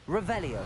Revelio.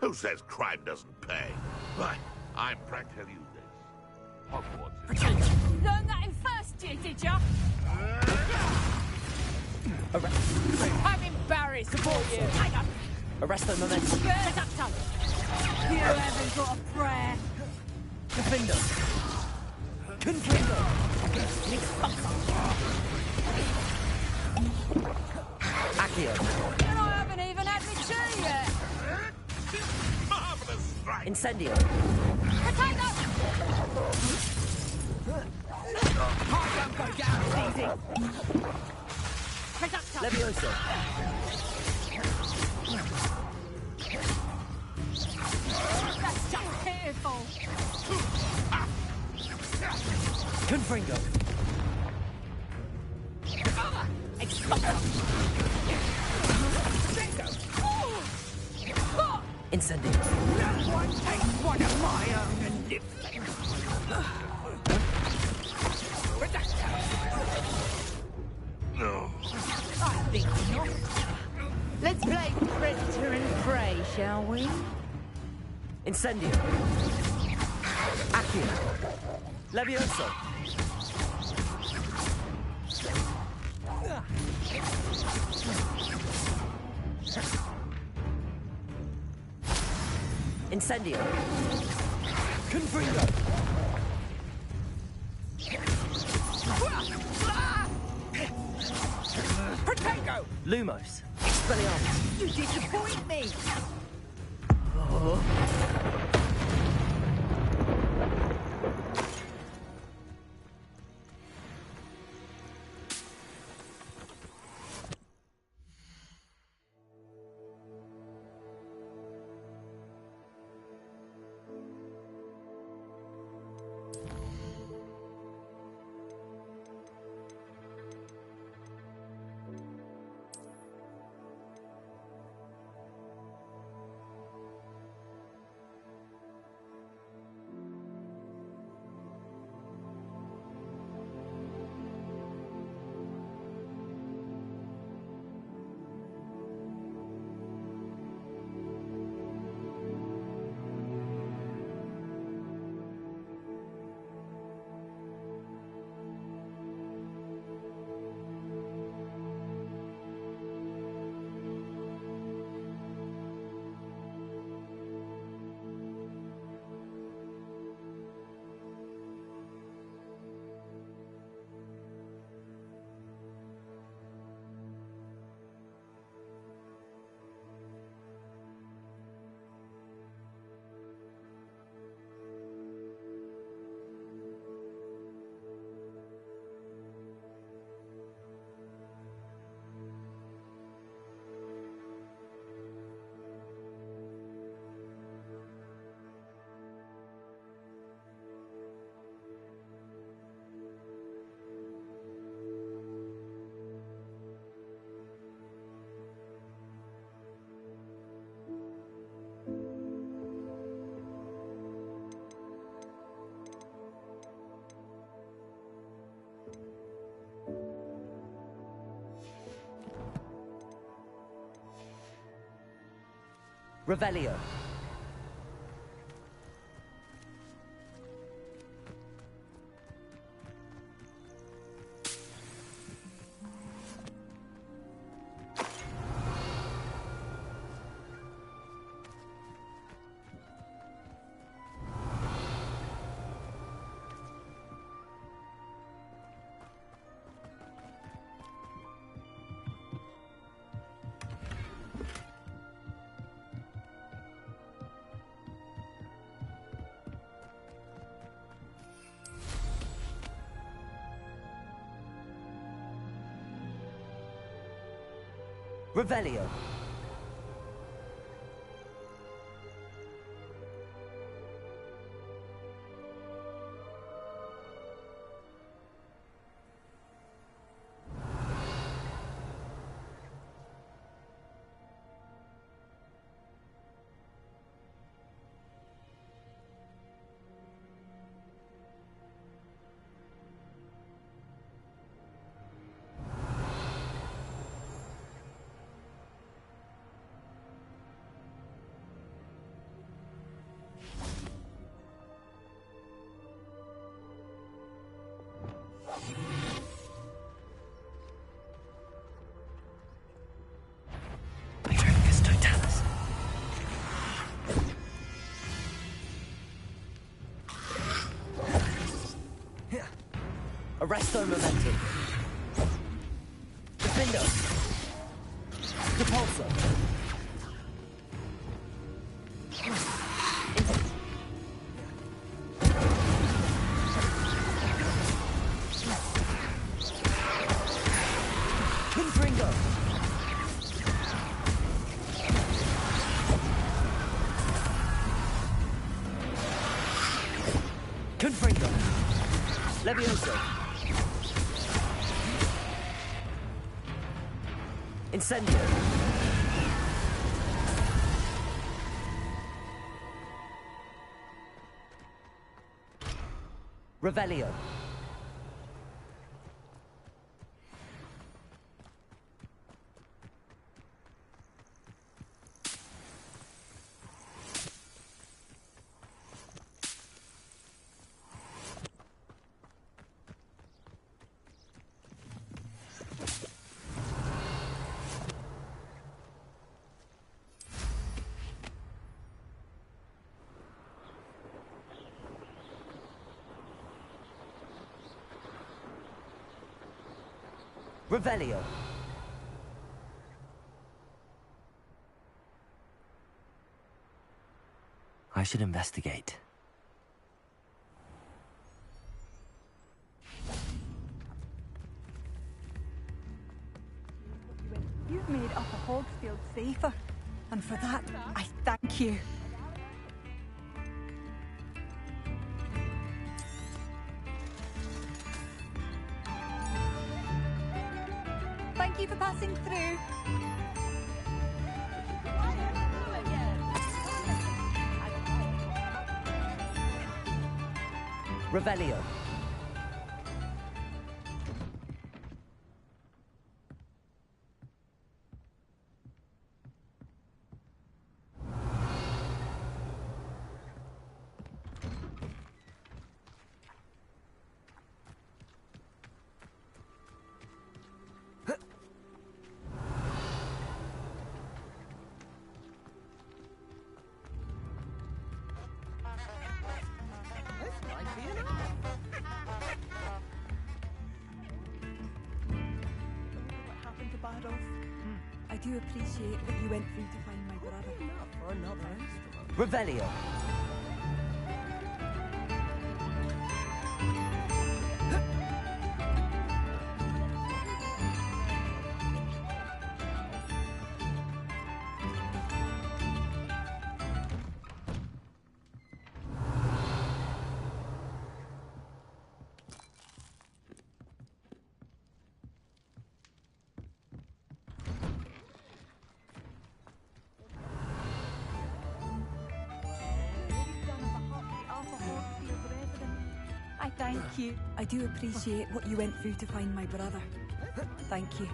Who says crime doesn't pay? But I'm proud to tell you this. Hogwarts is... Learn that in first year, did ya? I'm embarrassed for you. Arresto momentum. Reducto. You haven't got a prayer. Confindo. Confindo. Accio. And I haven't even had my tea yet. Marvelous strike! Incendio. Potato! I don't go down as easy. Reducto. Levioso. That's just pitiful. Confringo. Incendio. No one takes one of my own and lives. No. I think not. Let's play Predator and Prey, shall we? Incendio. Accio. Levioso. Incendio. Confringo. Protego! Lumos. Expelliarmus. You disappoint me! Revelio. Revelio. Arresto momentum. Defendo. Depulso. Confringo. Confringo. Levioso. Incendio. Revelio. Revelio. I should investigate. You've made Upper Hogsfield safer, and for that, I thank you. Thank you for passing through. Revelio. I do appreciate what you went through to find my brother. Revelio. Thank you. I do appreciate what you went through to find my brother. Thank you.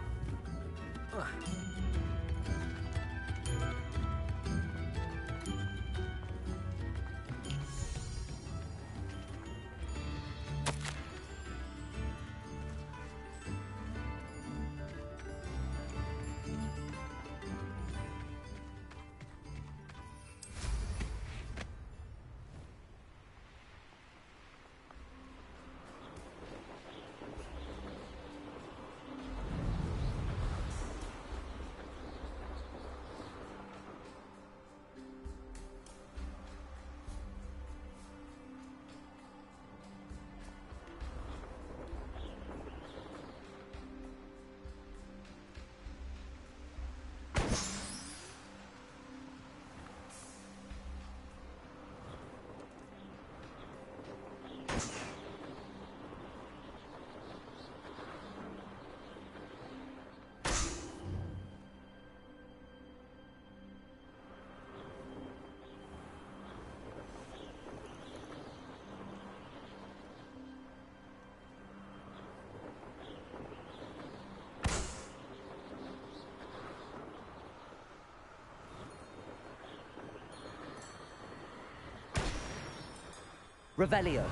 Revelio.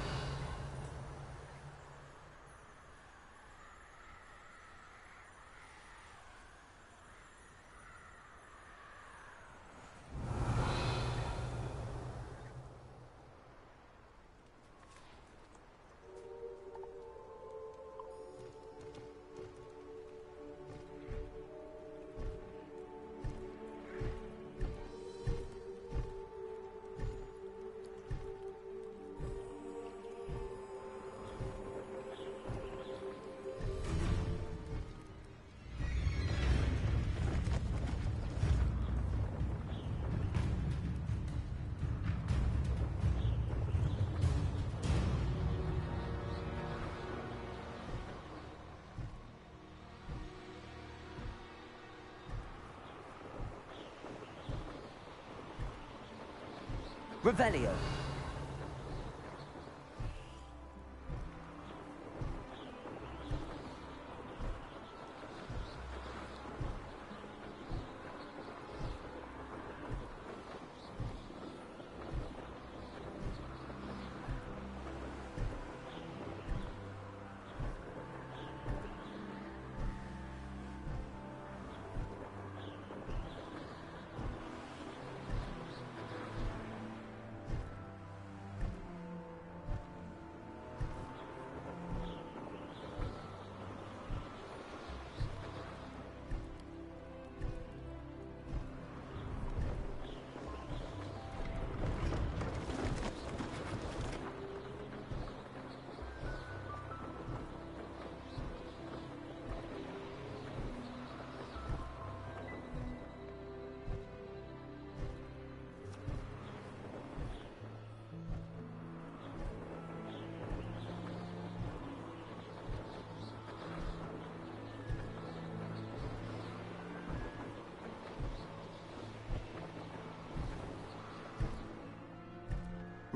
Revelio.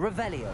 Revelio.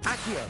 Accio.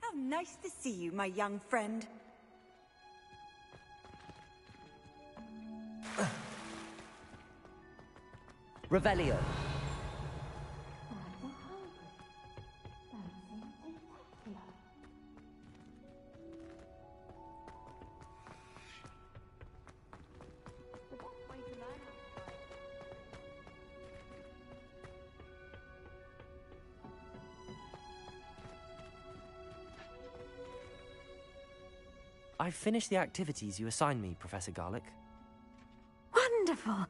How nice to see you, my young friend. Revelio. I've finished the activities you assigned me, Professor Garlick. Wonderful!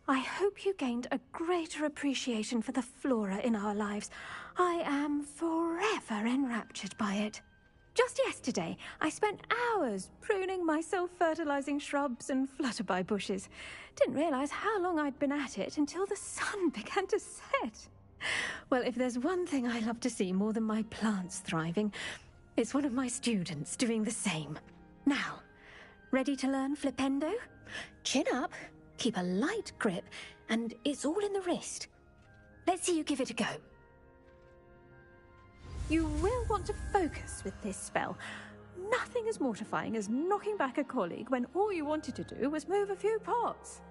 I hope you gained a greater appreciation for the flora in our lives. I am forever enraptured by it. Just yesterday, I spent hours pruning my self-fertilizing shrubs and flutterby bushes. Didn't realize how long I'd been at it until the sun began to set. Well, if there's one thing I love to see more than my plants thriving, it's one of my students doing the same. Now, ready to learn Flipendo? Chin up, keep a light grip, and it's all in the wrist. Let's see you give it a go. You will want to focus with this spell. Nothing as mortifying as knocking back a colleague when all you wanted to do was move a few pots.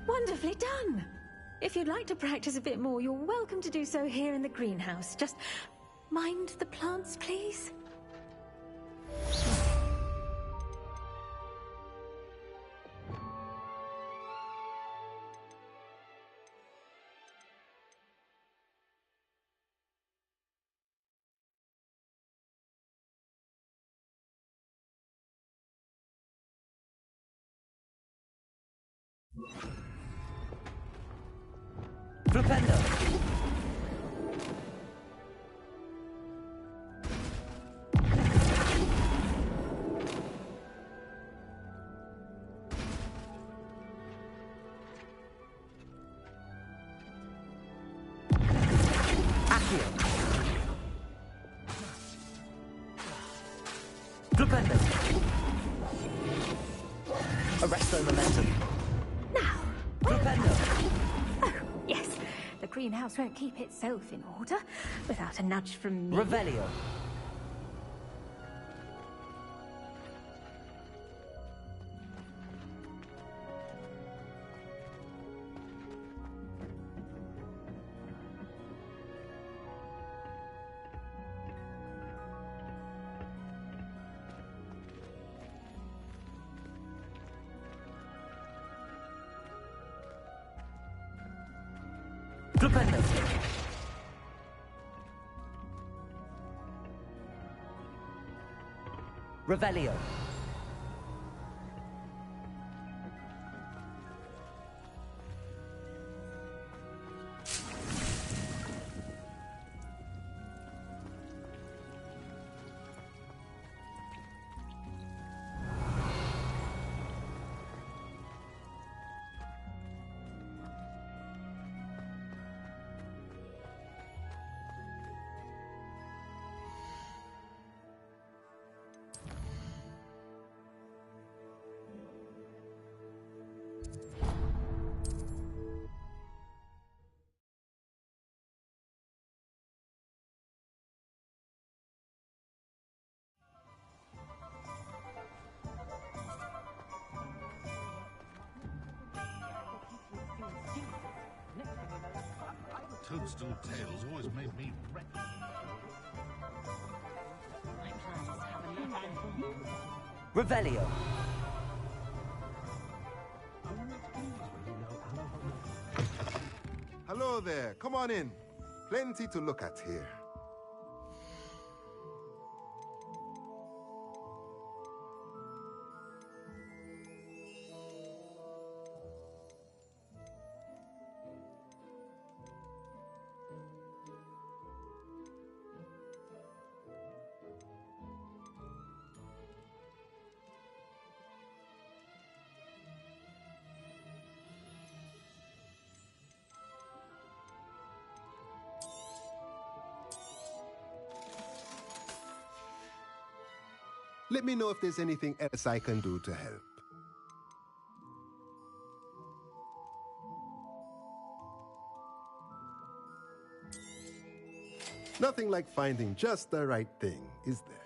Wonderfully done! If you'd like to practice a bit more, you're welcome to do so here in the greenhouse. Just mind the plants, please. Flipendo. Accio. Flipendo. Arresto momentum. Now. Flipendo. Oh, yes. The greenhouse won't keep itself in order without a nudge from me. Revelio. Flipendo. Revelio. Toadstool tales always made me wreck. Revelio. Hello there. Come on in. Plenty to look at here. Let me know if there's anything else I can do to help. Nothing like finding just the right thing, is there?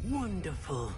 Wonderful.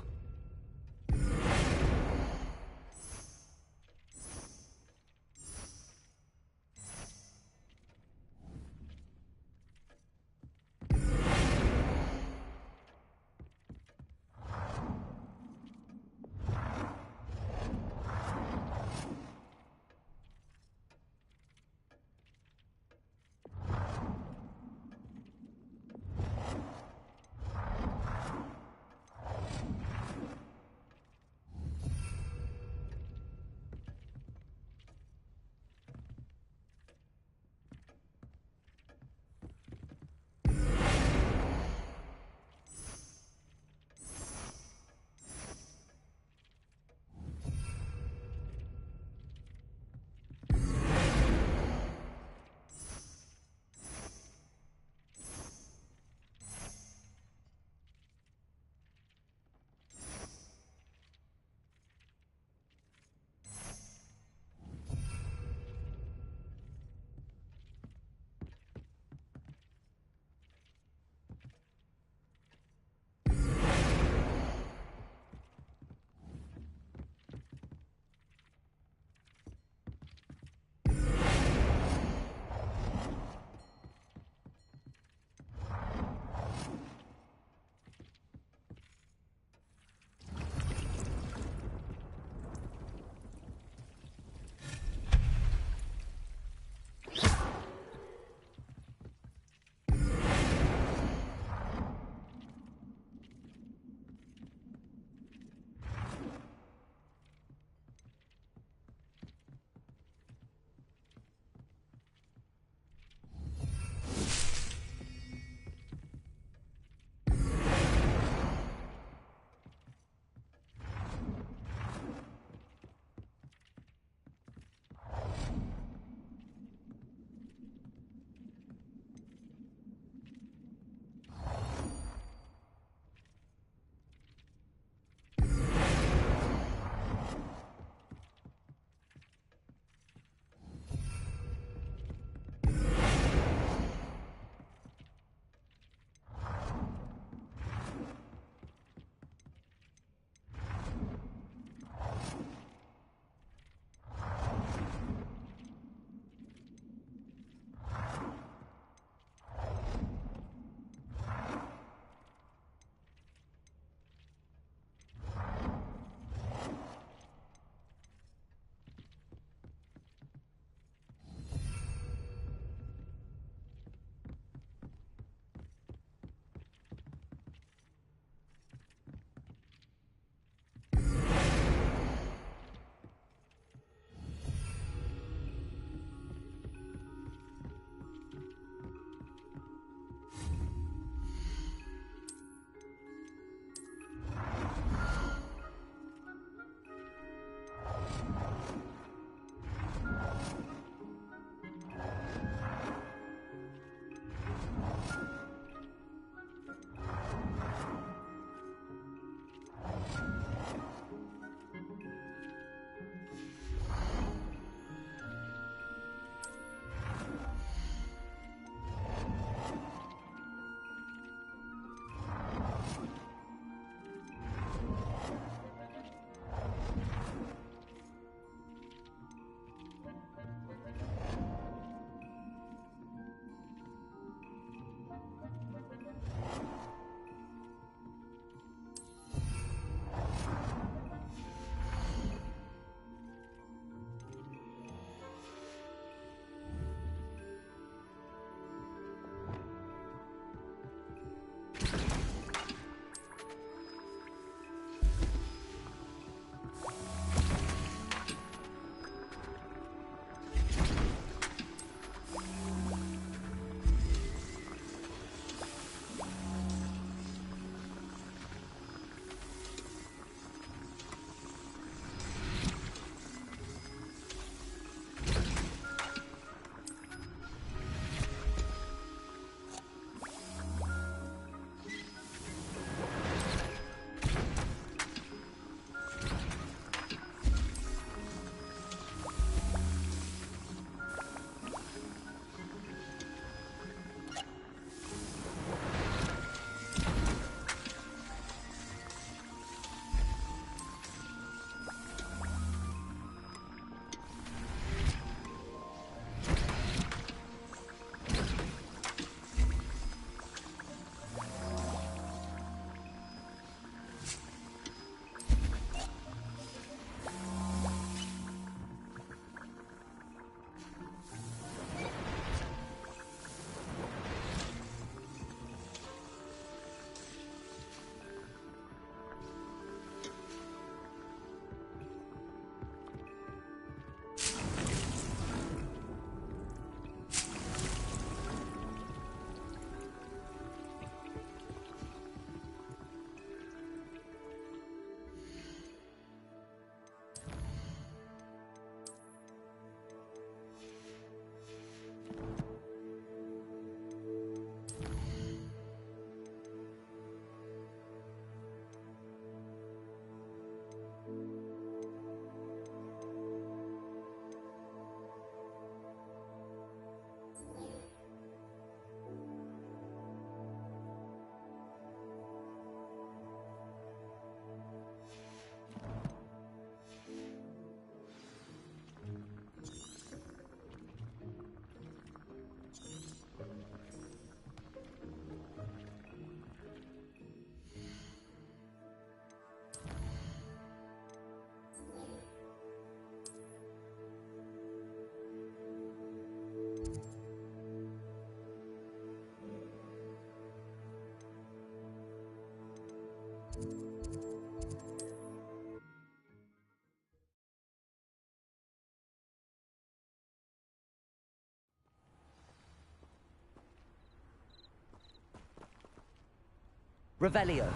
Revelio.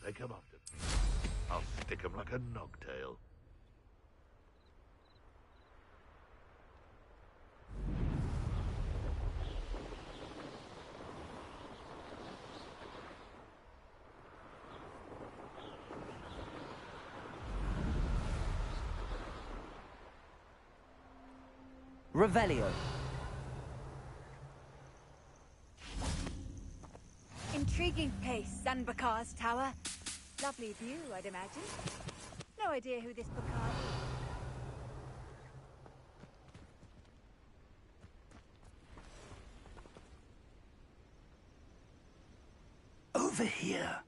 They come after me. I'll stick 'em like a nogtail. Revelio. Intriguing place, Zanbakar's tower. Lovely view, I'd imagine. No idea who this Bakar is. Over here.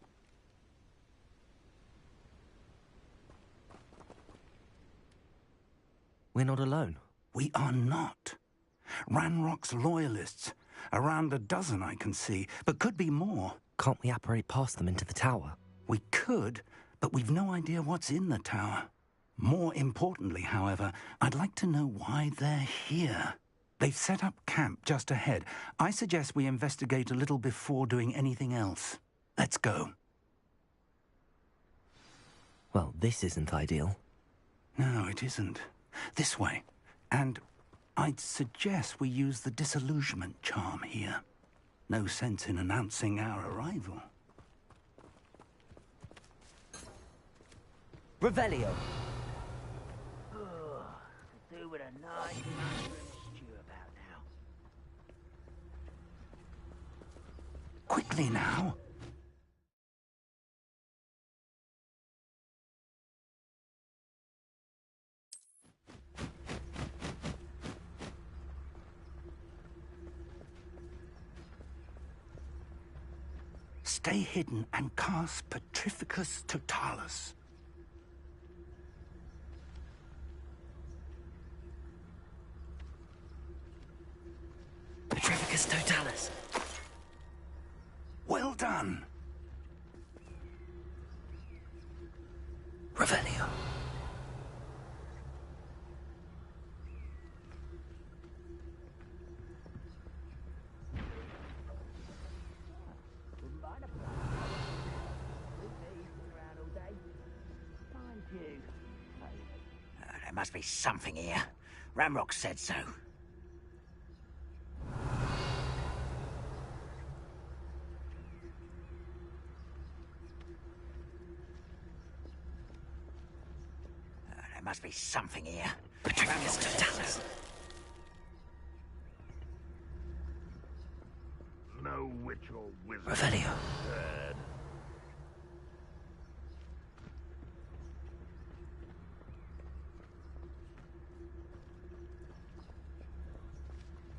We're not alone. We are not. Ranrock's loyalists. Around a dozen I can see, but could be more. Can't we apparate past them into the tower? We could, but we've no idea what's in the tower. More importantly, however, I'd like to know why they're here. They've set up camp just ahead. I suggest we investigate a little before doing anything else. Let's go. Well, this isn't ideal. No, it isn't. This way. And I'd suggest we use the disillusionment charm here. No sense in announcing our arrival. Revelio. Do with a nice mushroom stew about now. Quickly now. Stay hidden and cast Petrificus Totalis. Petrificus Totalis. Well done. Revelio. There must be something here. Ranrock said so. There must be something here. Petrificus Totalis. No witch or wizard. Revelio. Dead.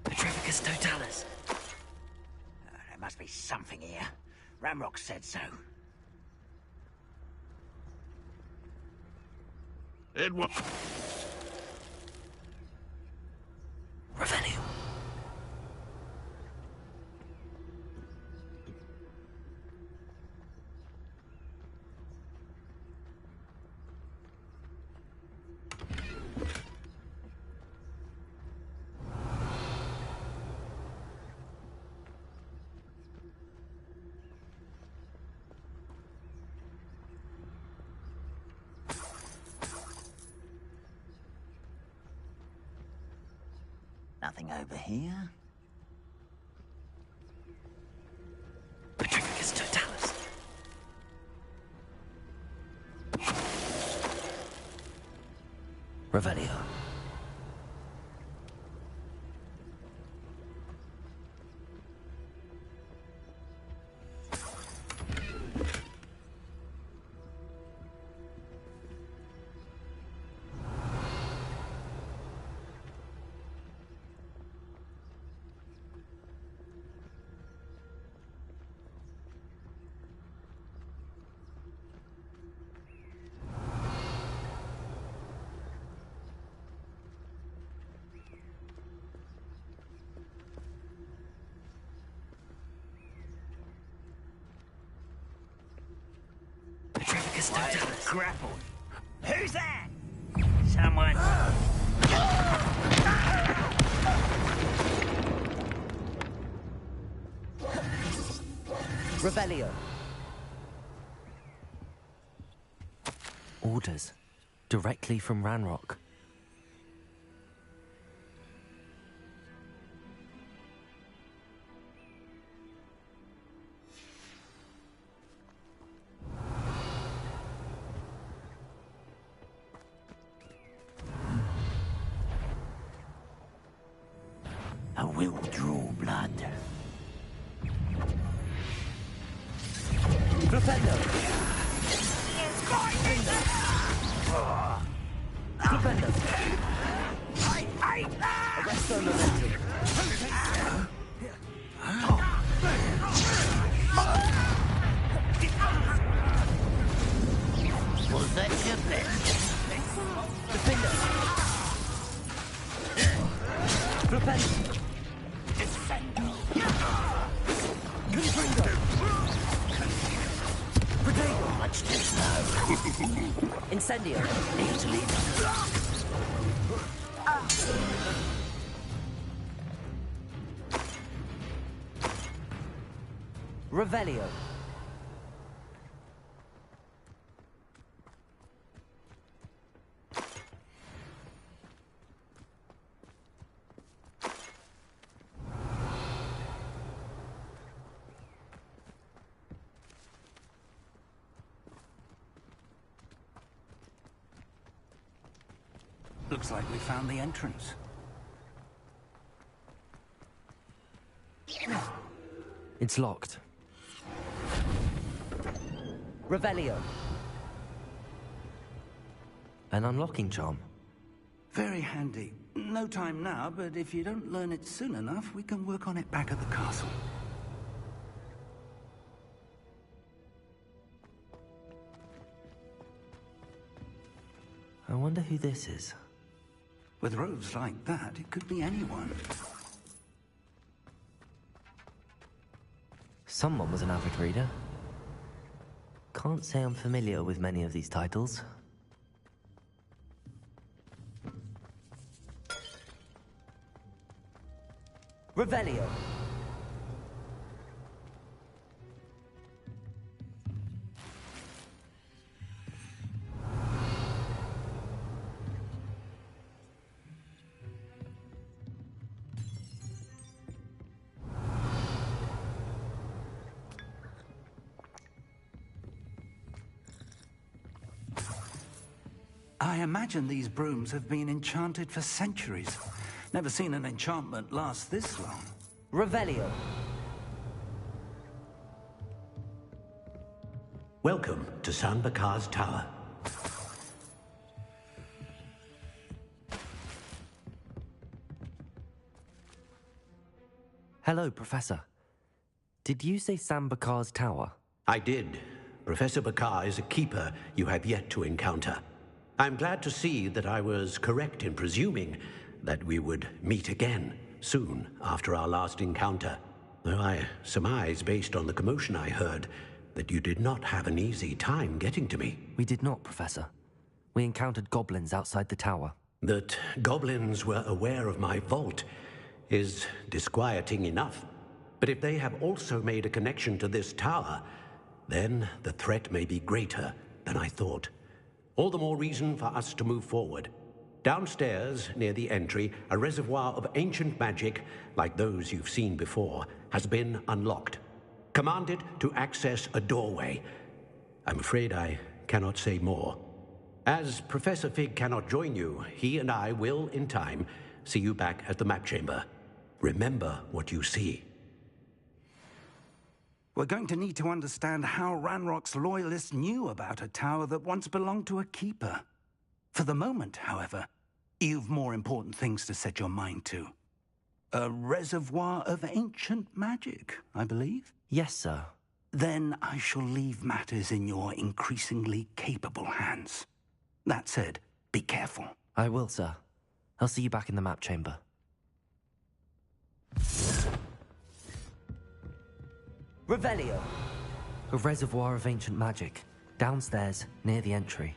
Petrificus Totalis. There must be something here. Ranrock said so. It was. Revelio. Nothing over here. Petrificus Totalis. Revelio. Grappled. Who's that? Someone. Revelio. Orders. Directly from Ranrock. I will draw blood. Flipendo. Flipendo. Arresto momentum. Was that your best? Defender. Flipendo. Confringo. Protego. Much too slow. Incendio. Easily. Revelio. Looks like we found the entrance. It's locked. Revelio. An unlocking charm. Very handy. No time now, but if you don't learn it soon enough, we can work on it back at the castle. I wonder who this is. With robes like that, it could be anyone. Someone was an avid reader. Can't say I'm familiar with many of these titles. Revelio. I imagine these brooms have been enchanted for centuries. Never seen an enchantment last this long. Revelio. Welcome to San Bakar's Tower. Hello, Professor. Did you say San Bakar's Tower? I did. Professor Bakar is a keeper you have yet to encounter. I'm glad to see that I was correct in presuming that we would meet again soon after our last encounter. Though I surmise, based on the commotion I heard, that you did not have an easy time getting to me. We did not, Professor. We encountered goblins outside the tower. That goblins were aware of my vault is disquieting enough. But if they have also made a connection to this tower, then the threat may be greater than I thought. All the more reason for us to move forward. Downstairs, near the entry, a reservoir of ancient magic, like those you've seen before, has been unlocked. Commanded to access a doorway. I'm afraid I cannot say more. As Professor Fig cannot join you, he and I will, in time, see you back at the map chamber. Remember what you see. We're going to need to understand how Ranrock's loyalists knew about a tower that once belonged to a keeper. For the moment, however, you've more important things to set your mind to. A reservoir of ancient magic, I believe? Yes, sir. Then I shall leave matters in your increasingly capable hands. That said, be careful. I will, sir. I'll see you back in the map chamber. Revelio. A reservoir of ancient magic. Downstairs, near the entry.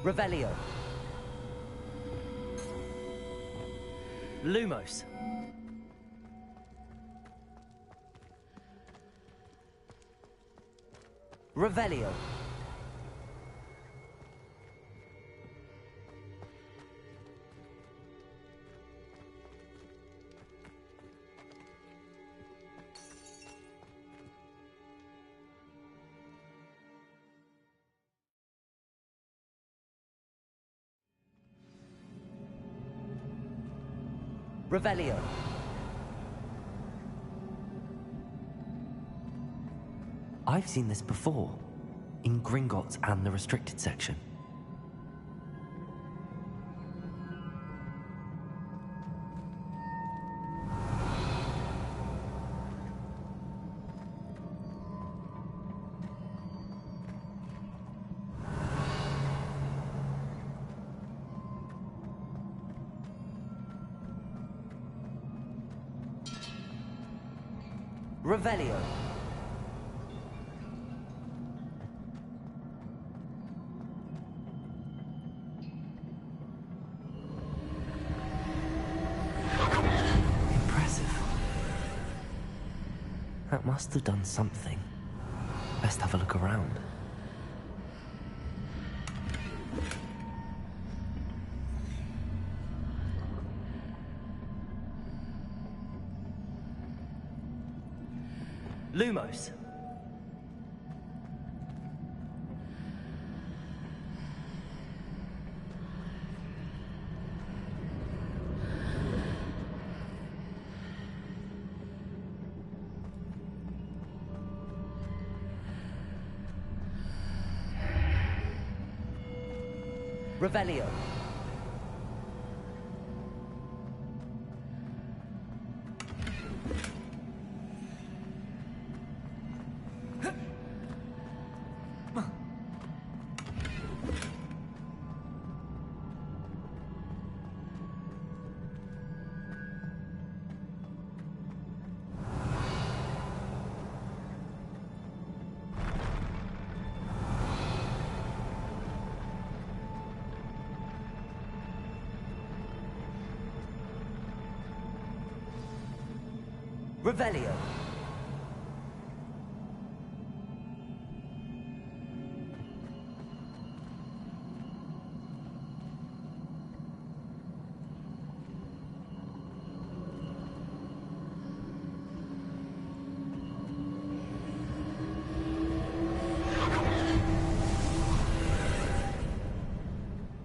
Revelio. Lumos. Revelio. Revelio. I've seen this before, in Gringotts and the restricted section. Revelio. Impressive. That must have done something. Best have a look around. Lumos. Revelio. Revelio.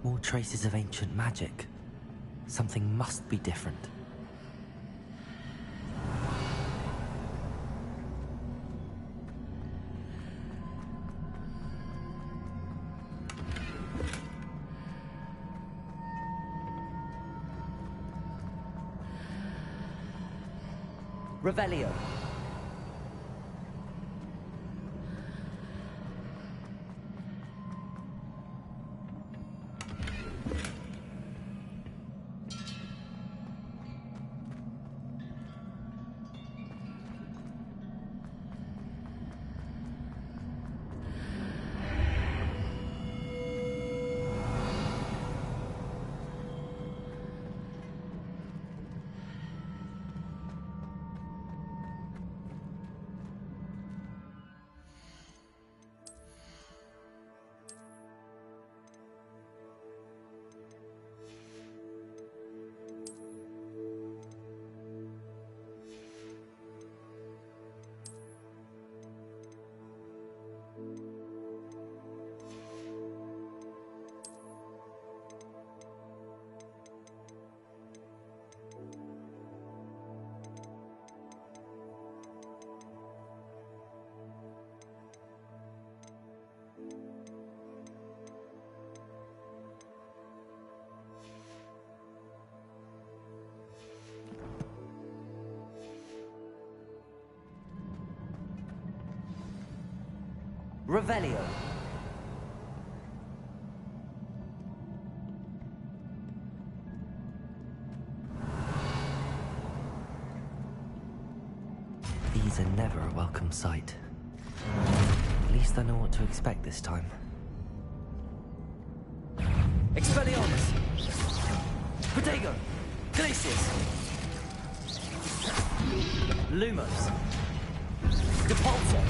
More traces of ancient magic. Something must be different. Revelio. Revelio. These are never a welcome sight. At least I know what to expect this time. Expelliarmus! Protego! Glacius! Lumos! Depulso!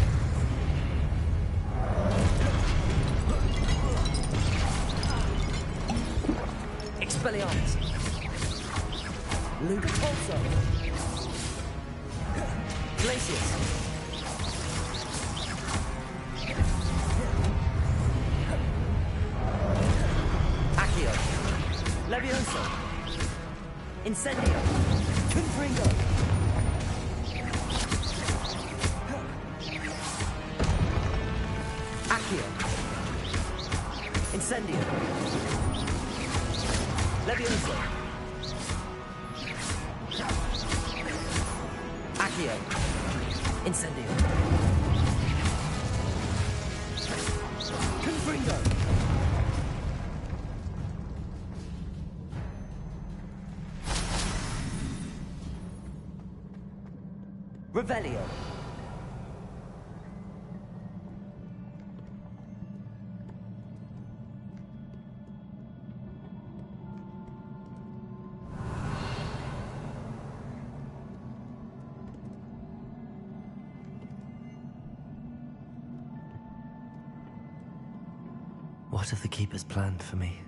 Expelliarmus! Depulso! Glacius! Accio! Levioso! Incendio! Confringo! Accio! Incendio! Levioso! Accio! Incendio! Confringo! Revelio. What have the Keepers planned for me?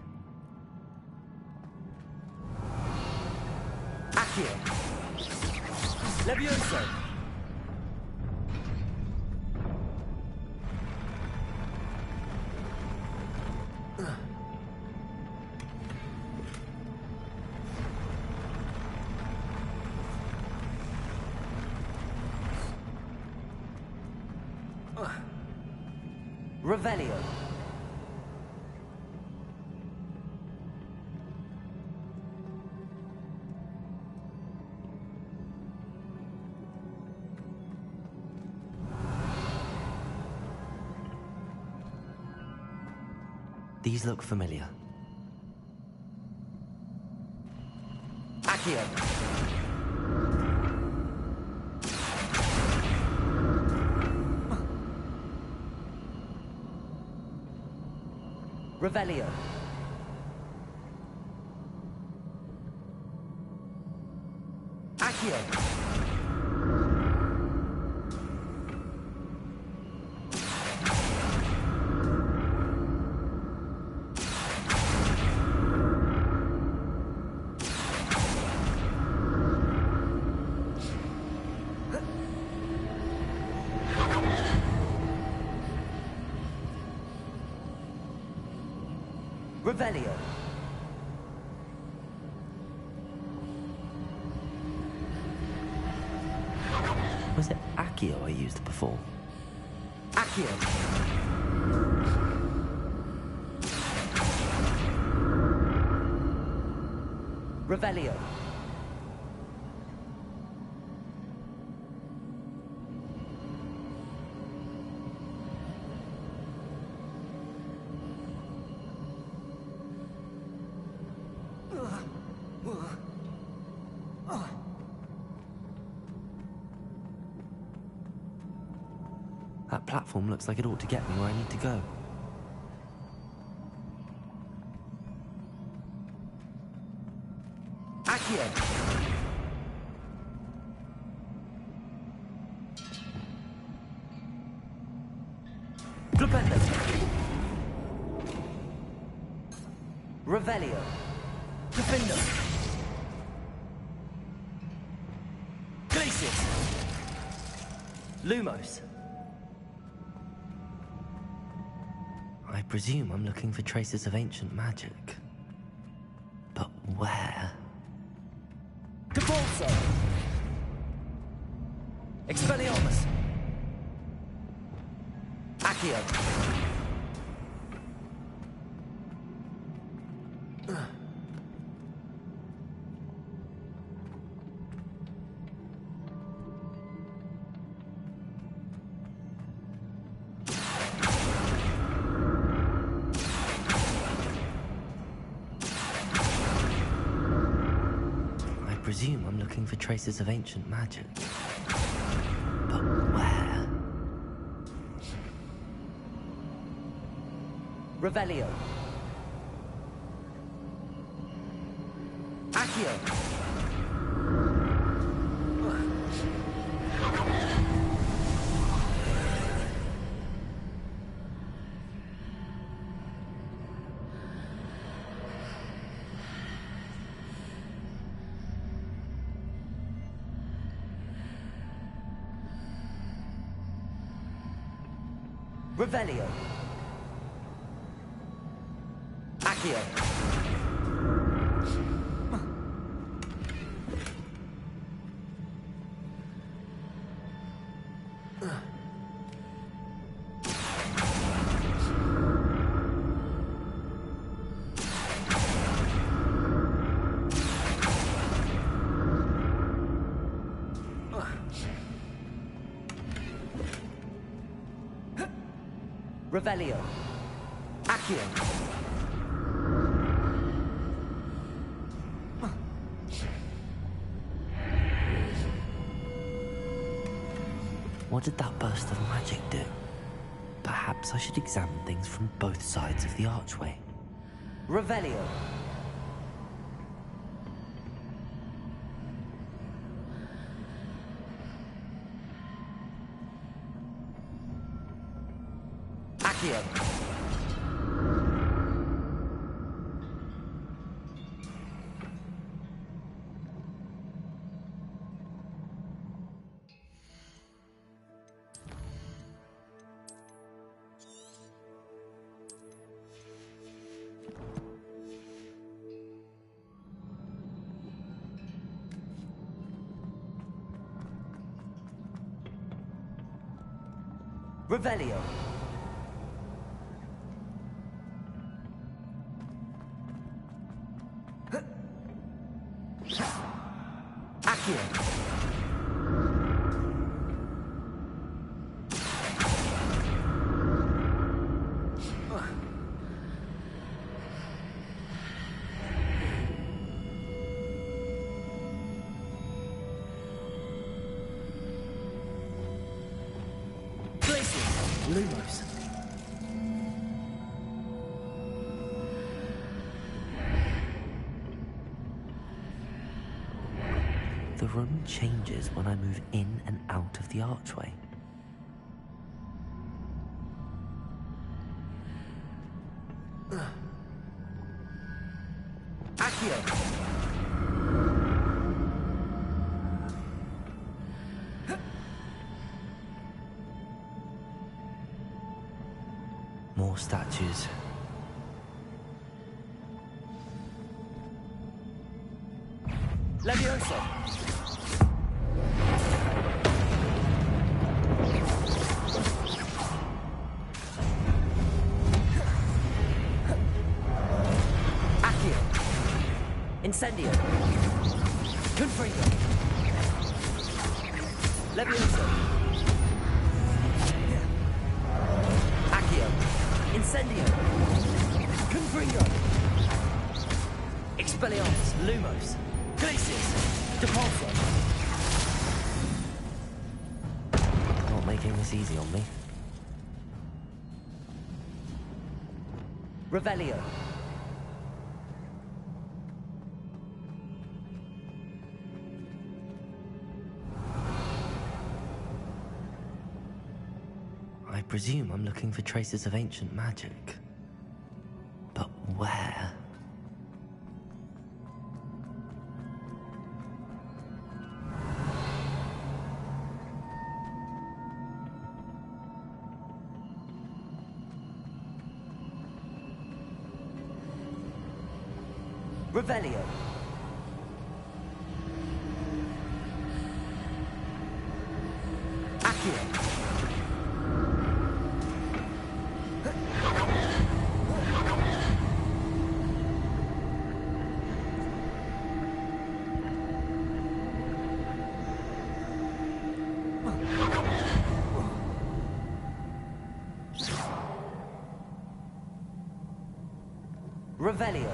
Accio! Levioso! Revelio. These look familiar. Accio. Revelio. Accio. Revelio. Was it Accio I used before? Accio. Revelio. That platform looks like it ought to get me where I need to go. Accio. Flipendo. Revelio. Defendo. Glacius. Lumos. I presume I'm looking for traces of ancient magic. But where? Depulso. Expelliarmus. Accio. presume I'm looking for traces of ancient magic. But where? Revelio. Accio. Revelio. Accio. Revelio. Accio. What did that burst of magic do? Perhaps I should examine things from both sides of the archway. Revelio. Accio. Revelio. Accio. Lumos. The room changes when I move in and out of the archway. Accio. More statues. Levioso. Accio. Incendio. Confringo. Levioso. Accio. Incendio. Confringo. Expelliarmus. Lumos. Glacius. Depulso. Not making this easy on me. Revelio. I presume I'm looking for traces of ancient magic. But where? Revelio. Accio. Revelio.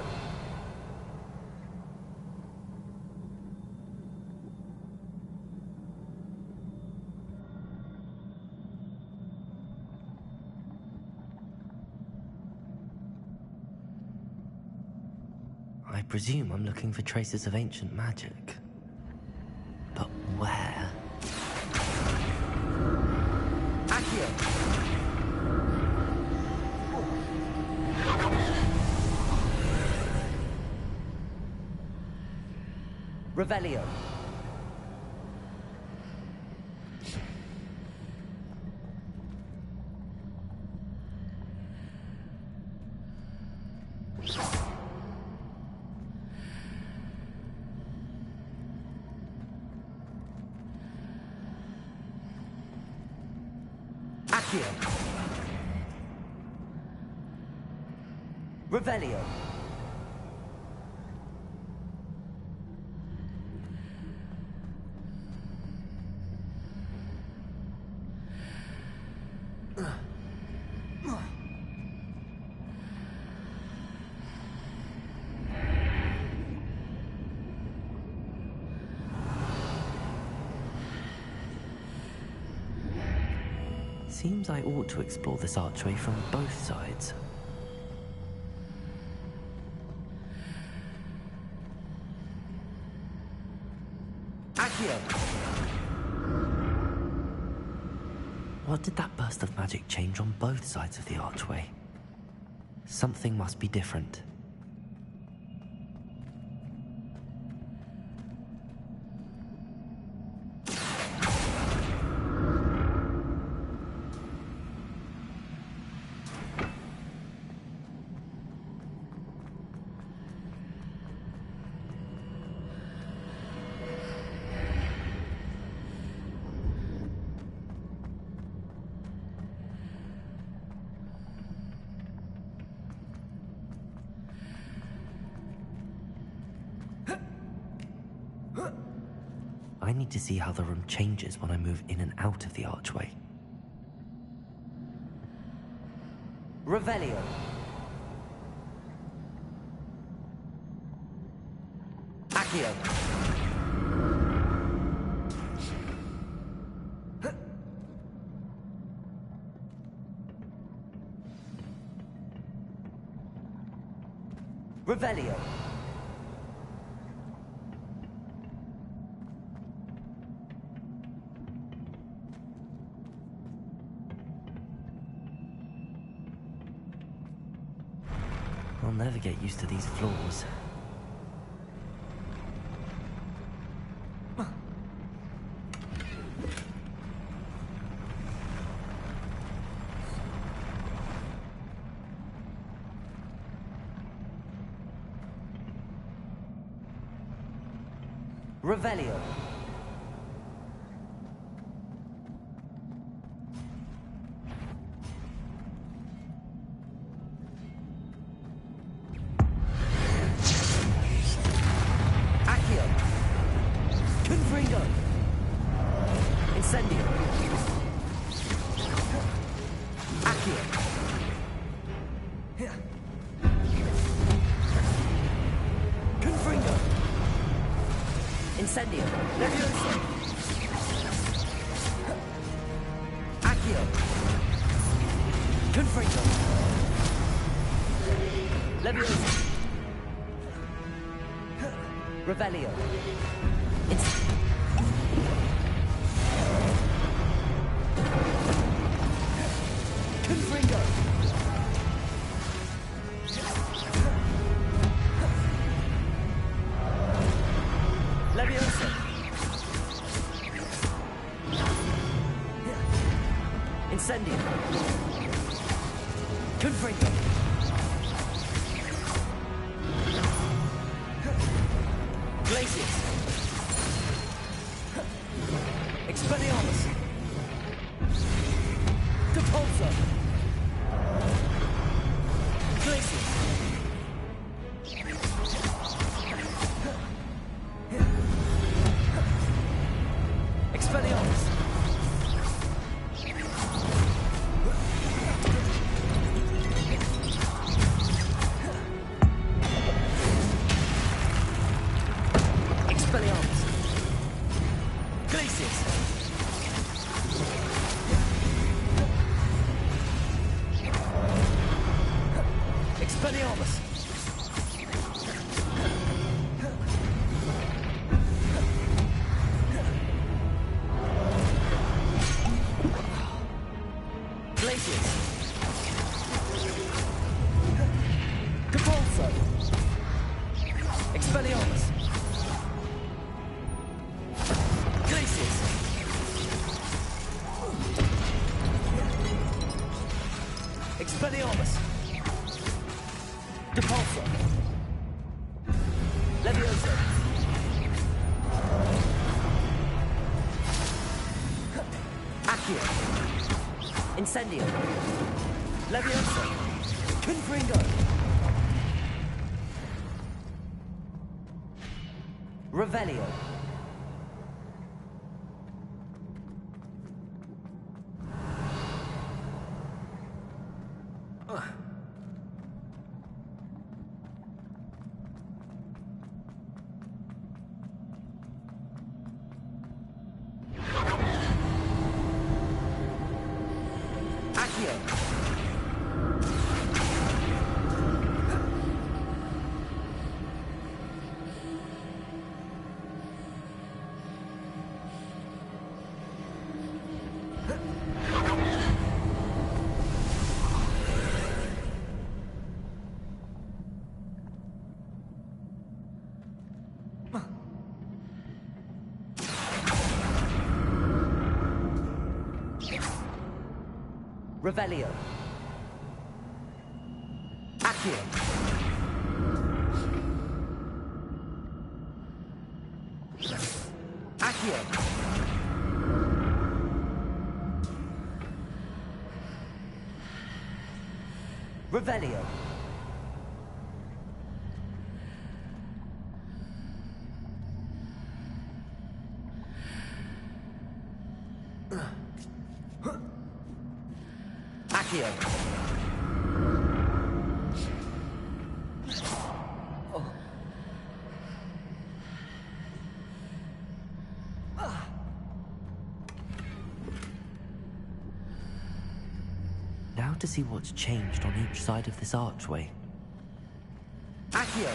presume I'm looking for traces of ancient magic. But where? Accio! Revelio. Accio. Revelio. Seems I ought to explore this archway from both sides. Accio! What did that burst of magic change on both sides of the archway? Something must be different. I need to see how the room changes when I move in and out of the archway. Revelio. Accio. Revelio. I'll never get used to these floors. Revelio. Accio. Confringo. Incendio. Accio. Confringo. Incendio. Levioso. Accio. Confringo. Levioso. Revelio. Confringo. Levioso. Incendio. Confringo. Glacius. Expelliarmus. Depulso. Glacius. Expelliarmus. Expelliarmus. Glacius. Expelliarmus! Depulso! Levioso! Accio! Incendio! Levioso! Confringo! Revelio! Revelio. Accio. Accio. Revelio. Accio. Now to see what's changed on each side of this archway. Accio.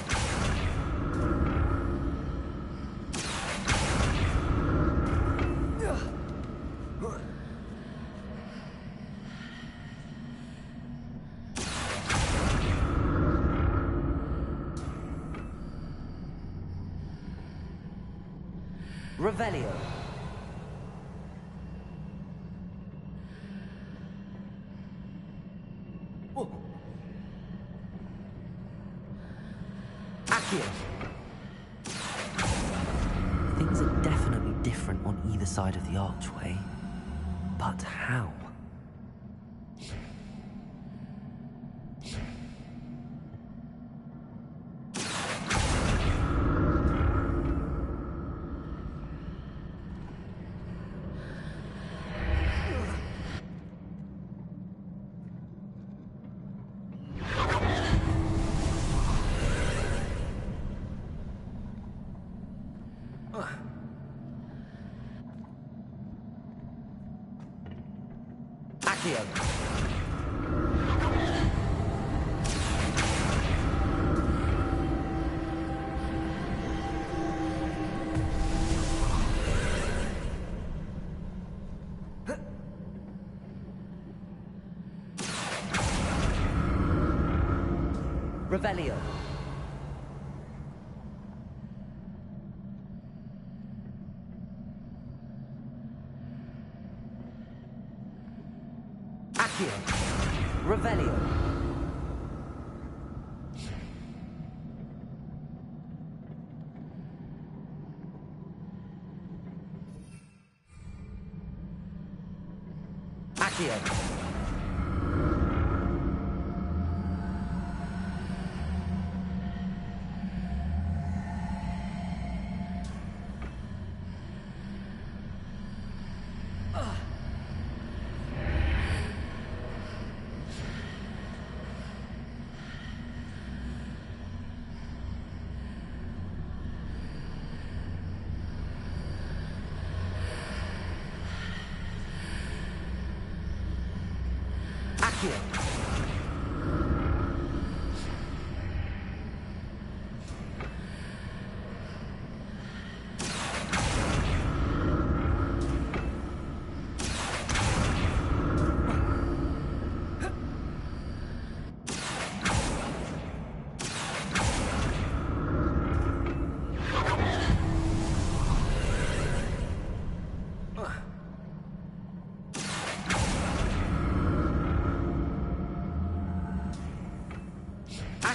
Revelio. Accio. Things are definitely different on either side of the archway. But how? Accio. Revelio. Accio. Revelio. Accio. Accio.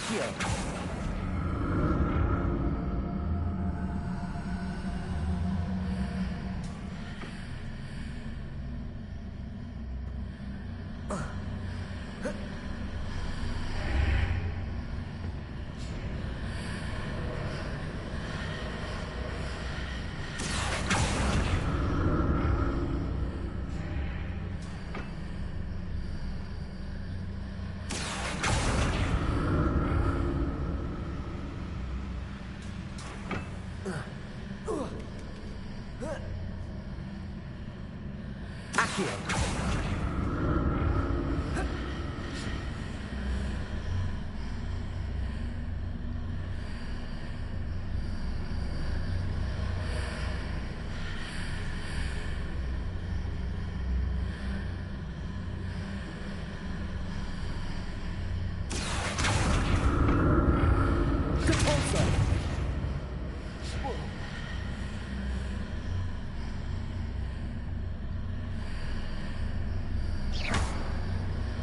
Accio. Accio.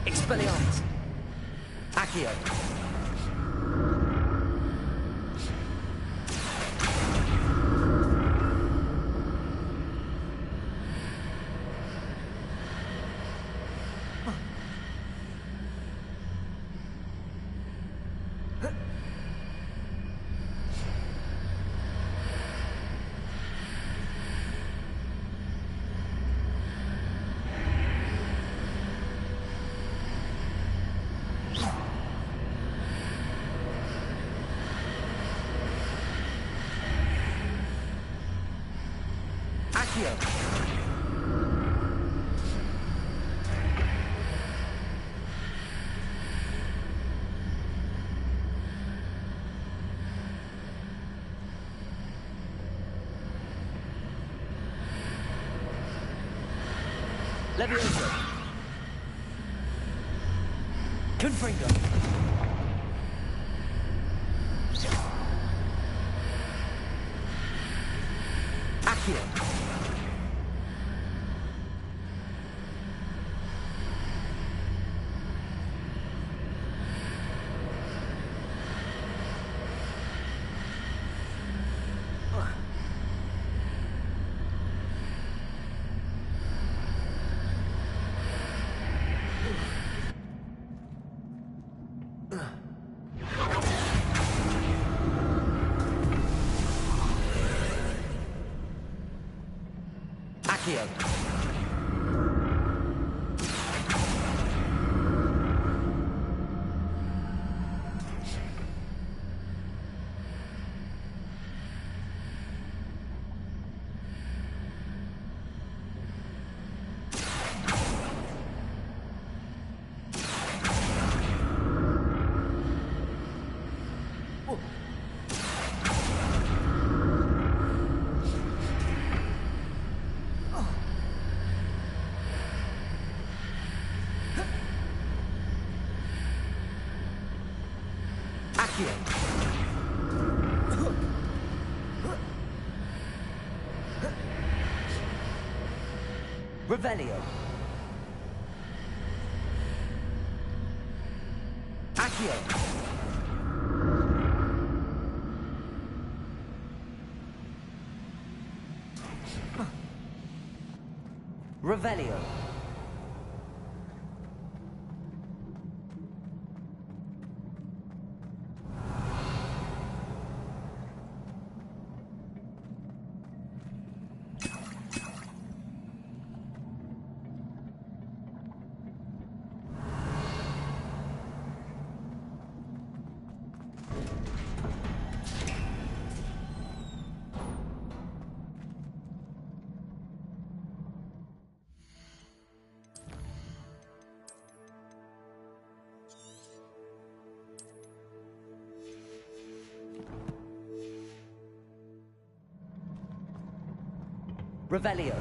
Expelliarmus. Accio. Accio. Levioso. Confringo. Accio. Accio. Accio. Revelio. Accio. Revelio. Revelio.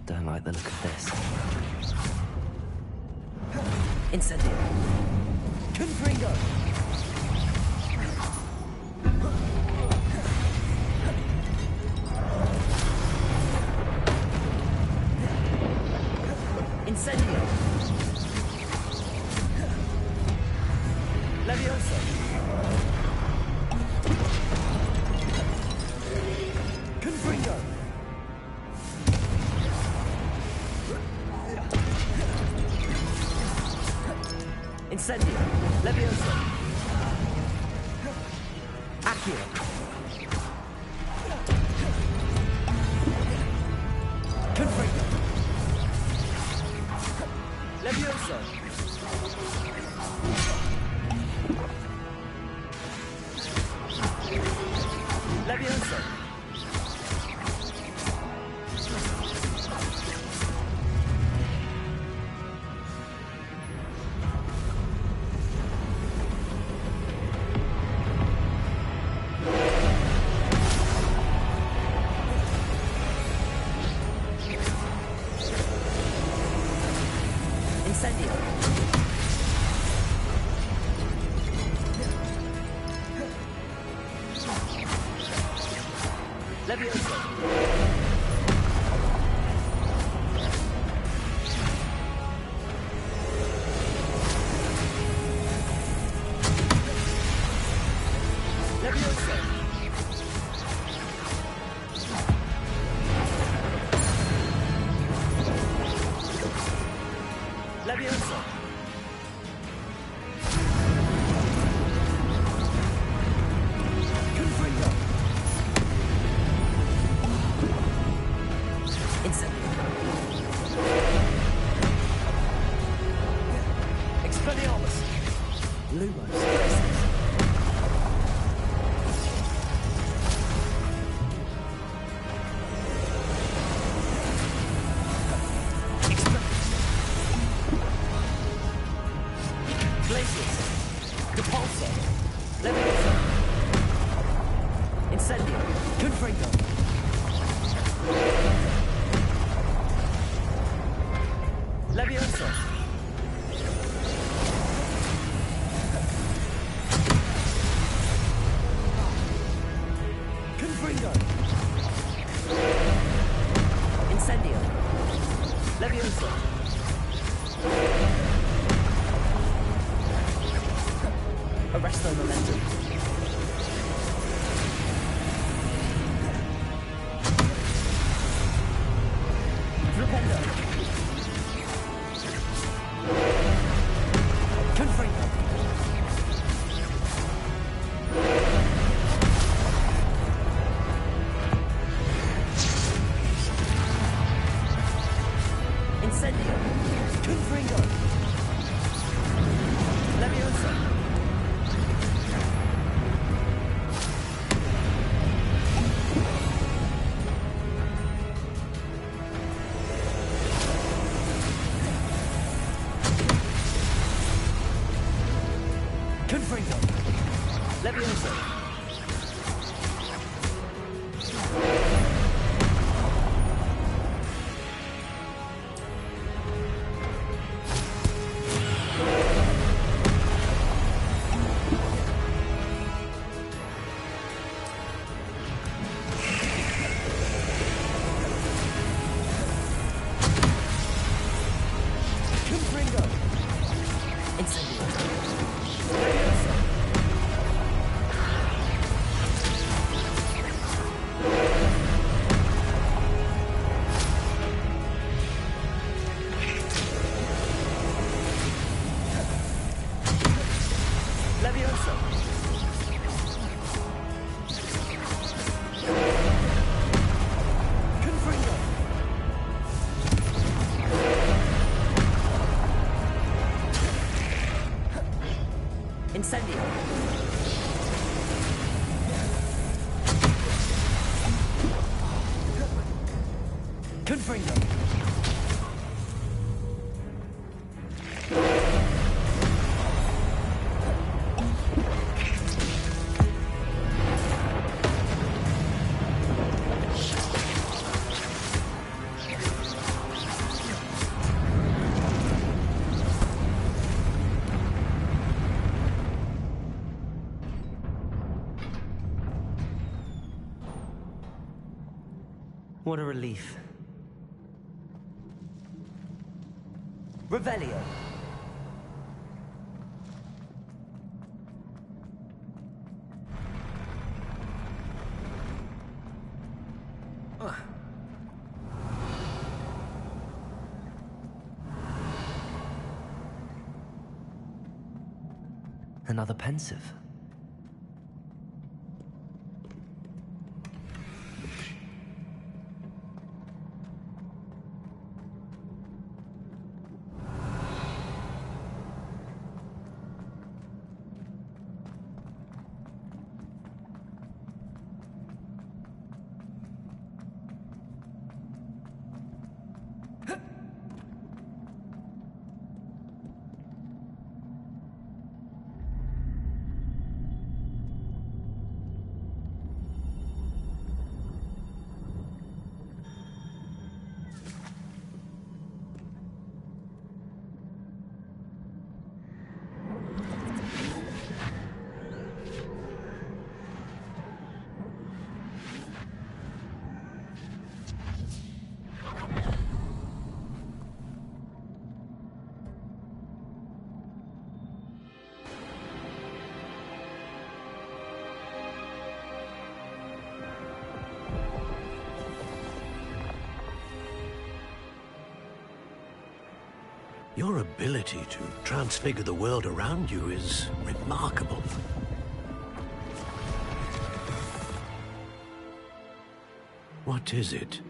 Don't like the look of this. Incendio. Confringo. Incendio. Levioso. Confringo. Incendio. Levioso. Accio. Confringo. Levioso. Levioso. Incendio. Levioso. Levioso. Levioso. Confringo. Incendio. Expelliarmus. Lumos. Glacius. Depulso. Levioso. Incendio. Confringo. Levioso. Confringo. Incendio. Levioso. Arresto momentum. Flipendo. Confringo. Incendio. Confringo. Levioso. Confringo. Levioso. Confringo. Incendio. Levioso. Levioso. Confringo. Incendio. Confringo. What a relief. Revelio. Another pensive. Your ability to transfigure the world around you is remarkable. What is it?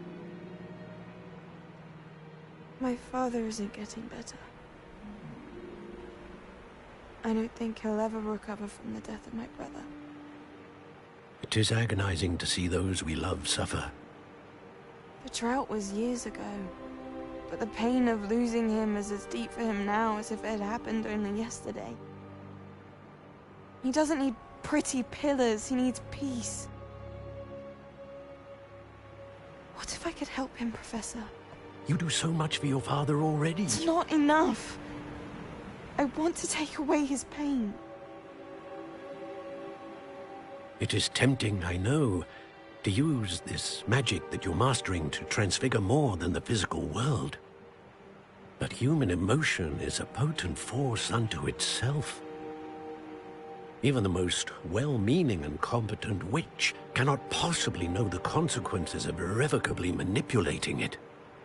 My father isn't getting better. I don't think he'll ever recover from the death of my brother. It is agonizing to see those we love suffer. The drought was years ago. But the pain of losing him is as deep for him now as if it had happened only yesterday. He doesn't need pretty pillars, he needs peace. What if I could help him, Professor? You do so much for your father already. It's not enough. I want to take away his pain. It is tempting, I know, to use this magic that you're mastering to transfigure more than the physical world. But human emotion is a potent force unto itself. Even the most well-meaning and competent witch cannot possibly know the consequences of irrevocably manipulating it.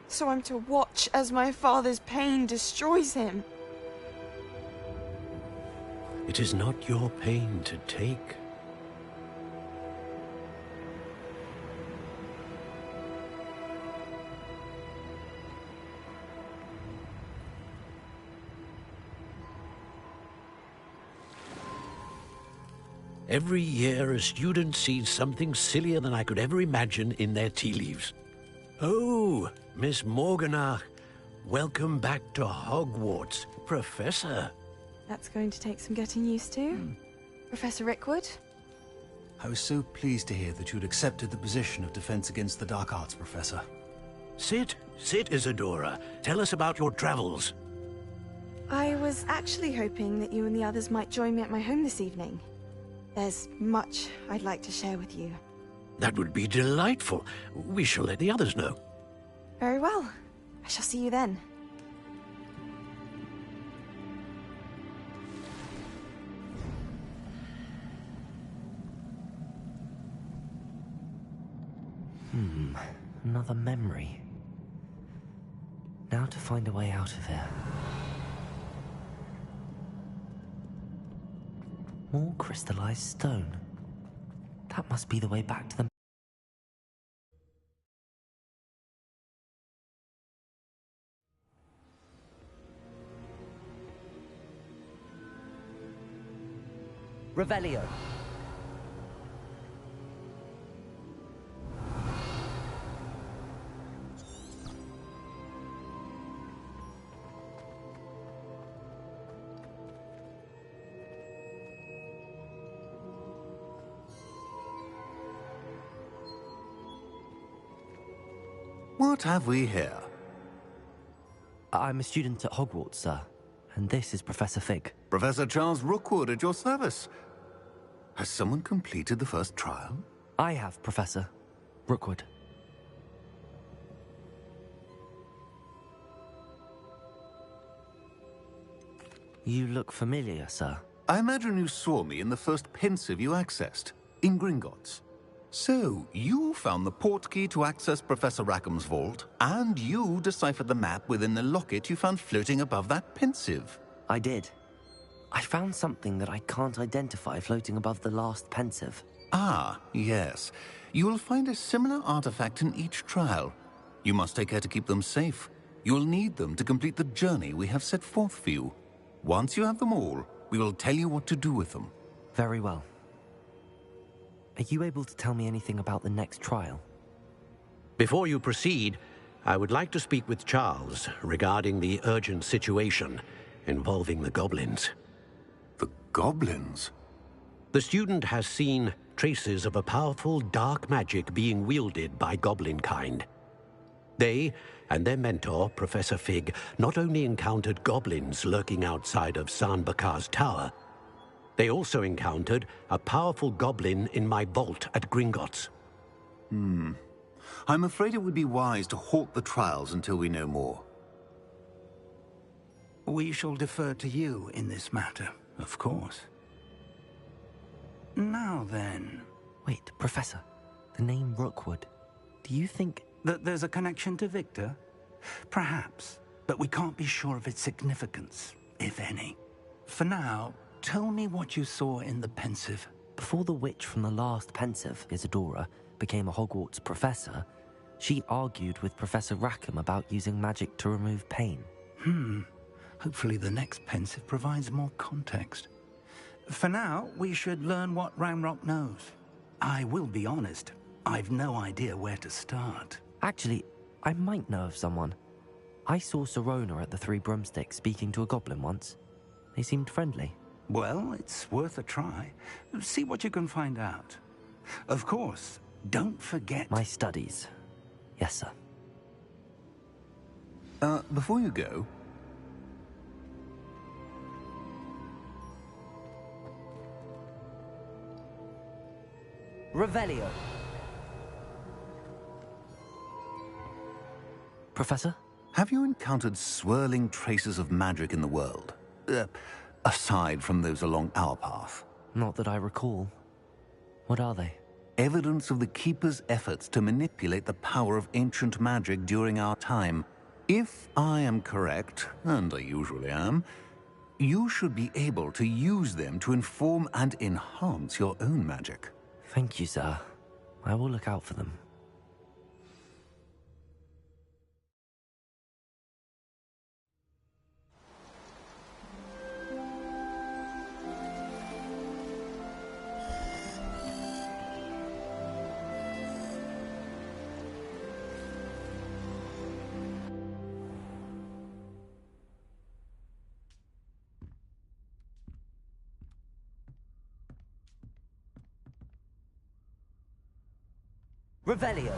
So I'm to watch as my father's pain destroys him. It is not your pain to take. Every year, a student sees something sillier than I could ever imagine in their tea leaves. Oh, Miss Morganach, welcome back to Hogwarts, Professor. That's going to take some getting used to. Professor Rickwood? I was so pleased to hear that you'd accepted the position of Defense Against the Dark Arts, Professor. Sit, Isadora. Tell us about your travels. I was actually hoping that you and the others might join me at my home this evening. There's much I'd like to share with you. That would be delightful. We shall let the others know. Very well. I shall see you then. Another memory. Now to find a way out of here. More crystallized stone. That must be the way back to the... Revelio. What have we here? I'm a student at Hogwarts, sir. And this is Professor Fig. Professor Charles Rookwood at your service. Has someone completed the first trial? I have, Professor Rookwood. You look familiar, sir. I imagine you saw me in the first pensive you accessed, in Gringotts. So, you found the portkey to access Professor Rackham's vault, and you deciphered the map within the locket you found floating above that pensive. I did. I found something that I can't identify floating above the last pensive. Ah, yes. You will find a similar artifact in each trial. You must take care to keep them safe. You will need them to complete the journey we have set forth for you. Once you have them all, we will tell you what to do with them. Very well. Are you able to tell me anything about the next trial? Before you proceed, I would like to speak with Charles regarding the urgent situation involving the goblins. The goblins? The student has seen traces of a powerful dark magic being wielded by goblin kind. They and their mentor, Professor Fig, not only encountered goblins lurking outside of San Bakar's tower, they also encountered a powerful goblin in my vault at Gringotts. I'm afraid it would be wise to halt the trials until we know more. We shall defer to you in this matter, of course. Now then... Wait, Professor. The name Rookwood. Do you think... that there's a connection to Victor? Perhaps, but we can't be sure of its significance, if any. For now, tell me what you saw in the pensive. Before the witch from the last pensive, Isadora, became a Hogwarts professor, she argued with Professor Rackham about using magic to remove pain. Hopefully the next pensive provides more context. For now, we should learn what Ranrock knows. I will be honest, I've no idea where to start. Actually, I might know of someone. I saw Sirona at the Three Broomsticks speaking to a goblin once. They seemed friendly. Well, it's worth a try. See what you can find out. Of course, don't forget... My studies. Yes, sir. Before you go... Revelio. Professor? Have you encountered swirling traces of magic in the world? Aside from those along our path? Not that I recall. What are they? Evidence of the Keeper's efforts to manipulate the power of ancient magic during our time. If I am correct, and I usually am, you should be able to use them to inform and enhance your own magic. Thank you, sir. I will look out for them. Revelio.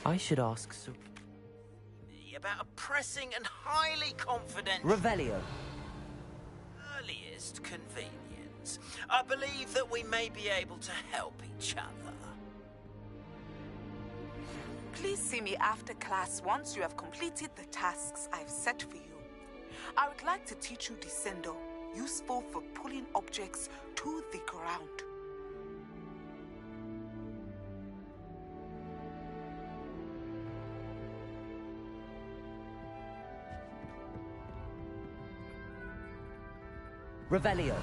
I should ask about a pressing and highly confident... Revelio. Earliest convenience. I believe that we may be able to help each other. Please see me after class once you have completed the tasks I've set for you. I would like to teach you Descendo, useful for pulling objects to the ground. Revelio.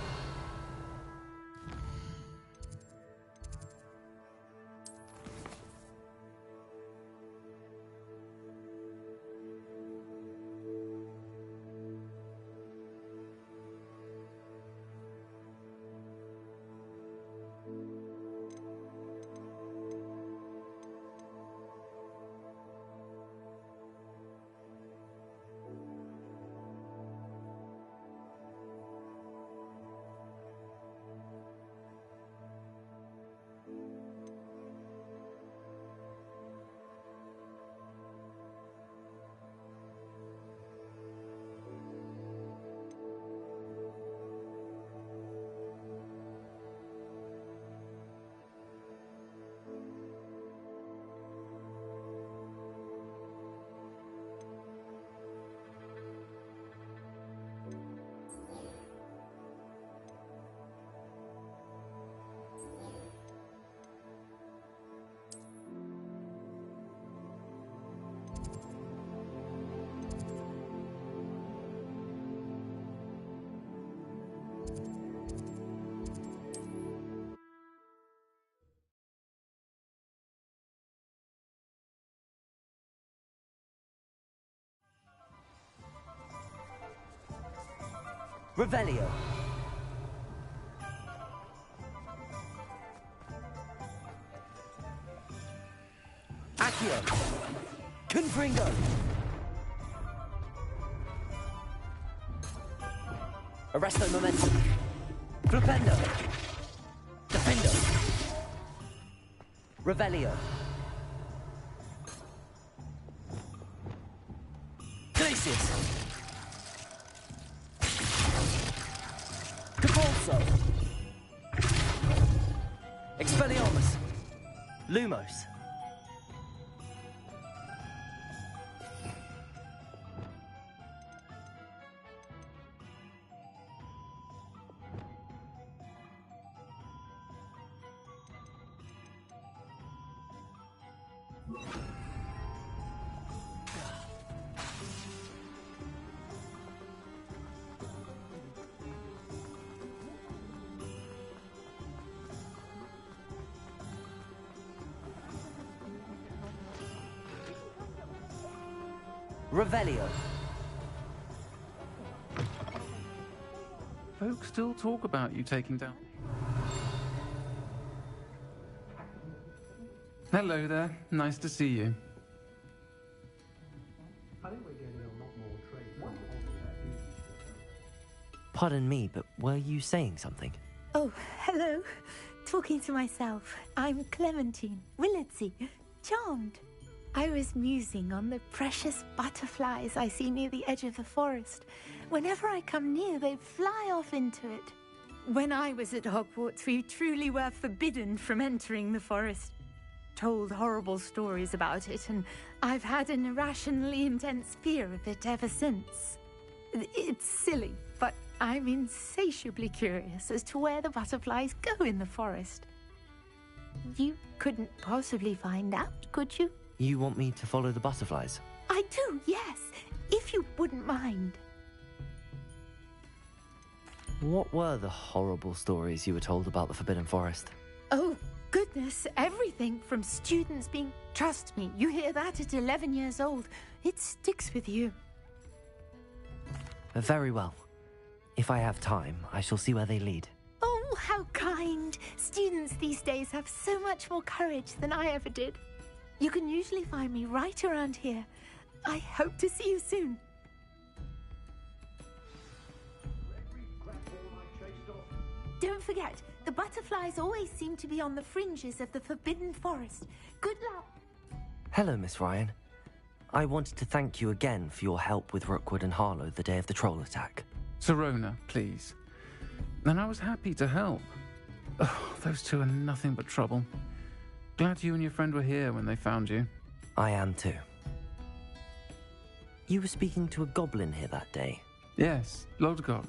Revelio. Accio. Confringo. Arresto momentum. Flipendo. Defendo. Revelio. Glacius. Capolso. Expelliarmus. Lumos. Revelio. Folks still talk about you taking down. Hello there. Nice to see you. Pardon me, but were you saying something? Oh, hello. Talking to myself. I'm Clementine Willardsey. Charmed. I was musing on the precious butterflies I see near the edge of the forest. Whenever I come near, they fly off into it. When I was at Hogwarts, we truly were forbidden from entering the forest. Told horrible stories about it, and I've had an irrationally intense fear of it ever since. It's silly, but I'm insatiably curious as to where the butterflies go in the forest. You couldn't possibly find out, could you? You want me to follow the butterflies? I do, yes, if you wouldn't mind. What were the horrible stories you were told about the Forbidden Forest? Oh, goodness, everything from students being... Trust me, you hear that at 11 years old. It sticks with you. Very well. If I have time, I shall see where they lead. Oh, how kind. Students these days have so much more courage than I ever did. You can usually find me right around here. I hope to see you soon. Don't forget, the butterflies always seem to be on the fringes of the Forbidden Forest. Good luck. Hello, Miss Ryan. I wanted to thank you again for your help with Rookwood and Harlow the day of the troll attack. Sirona, please. And I was happy to help. Oh, those two are nothing but trouble. Glad you and your friend were here when they found you. I am too. You were speaking to a goblin here that day. Yes, Lodgok.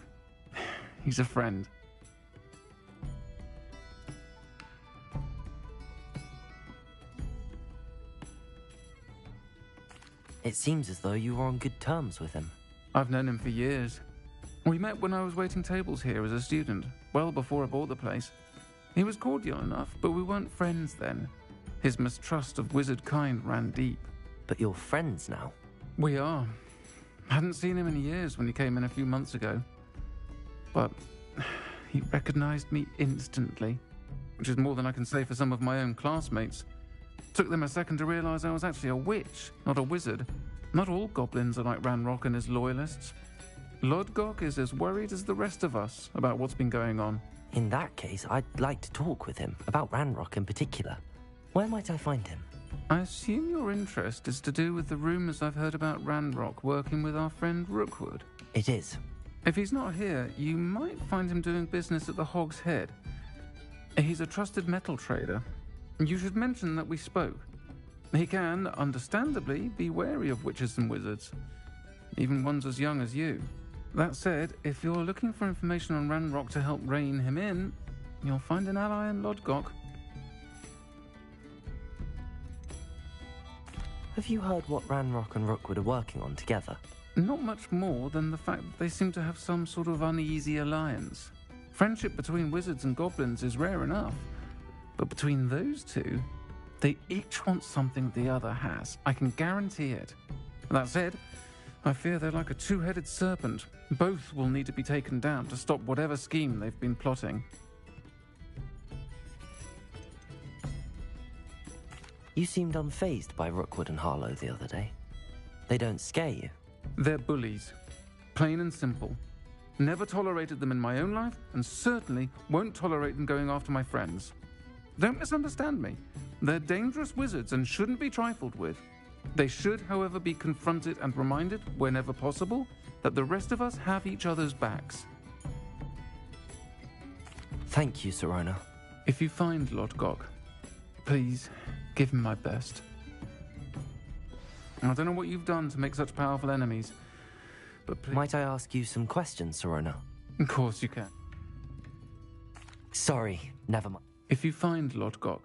He's a friend. It seems as though you were on good terms with him. I've known him for years. We met when I was waiting tables here as a student, well before I bought the place. He was cordial enough, but we weren't friends then. His mistrust of wizard kind ran deep. But you're friends now? We are. Hadn't seen him in years when he came in a few months ago. But he recognized me instantly, which is more than I can say for some of my own classmates. Took them a second to realize I was actually a witch, not a wizard. Not all goblins are like Ranrock and his loyalists. Lodgok is as worried as the rest of us about what's been going on. In that case, I'd like to talk with him, about Ranrock in particular. Where might I find him? I assume your interest is to do with the rumors I've heard about Ranrock working with our friend Rookwood. It is. If he's not here, you might find him doing business at the Hog's Head. He's a trusted metal trader. You should mention that we spoke. He can, understandably, be wary of witches and wizards, even ones as young as you. That said, if you're looking for information on Ranrock to help rein him in, you'll find an ally in Lodgok. Have you heard what Ranrock and Rookwood are working on together? Not much more than the fact that they seem to have some sort of uneasy alliance. Friendship between wizards and goblins is rare enough, but between those two, they each want something the other has. I can guarantee it. That said, I fear they're like a two-headed serpent. Both will need to be taken down to stop whatever scheme they've been plotting. You seemed unfazed by Rookwood and Harlow the other day. They don't scare you? They're bullies. Plain and simple. Never tolerated them in my own life, and certainly won't tolerate them going after my friends. Don't misunderstand me. They're dangerous wizards and shouldn't be trifled with. They should, however, be confronted and reminded, whenever possible, that the rest of us have each other's backs. Thank you, Sirona. If you find Lodgok, please give him my best. I don't know what you've done to make such powerful enemies, but please... Might I ask you some questions, Sirona? Of course you can. Sorry, never mind. If you find Lodgok,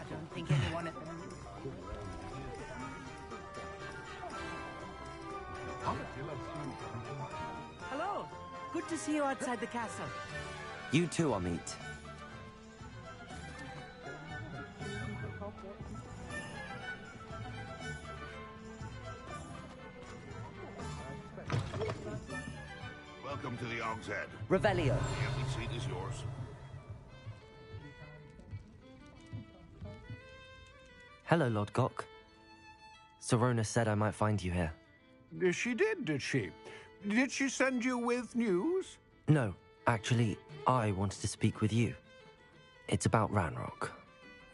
I don't think anyone at the Hello! Good to see you outside the castle. You too, Amit. Welcome to the Hog's Head. Revelio. Every seat is yours. Hello, Lodgok. Sirona said I might find you here. She did she? Did she send you with news? No, actually, I wanted to speak with you. It's about Ranrock.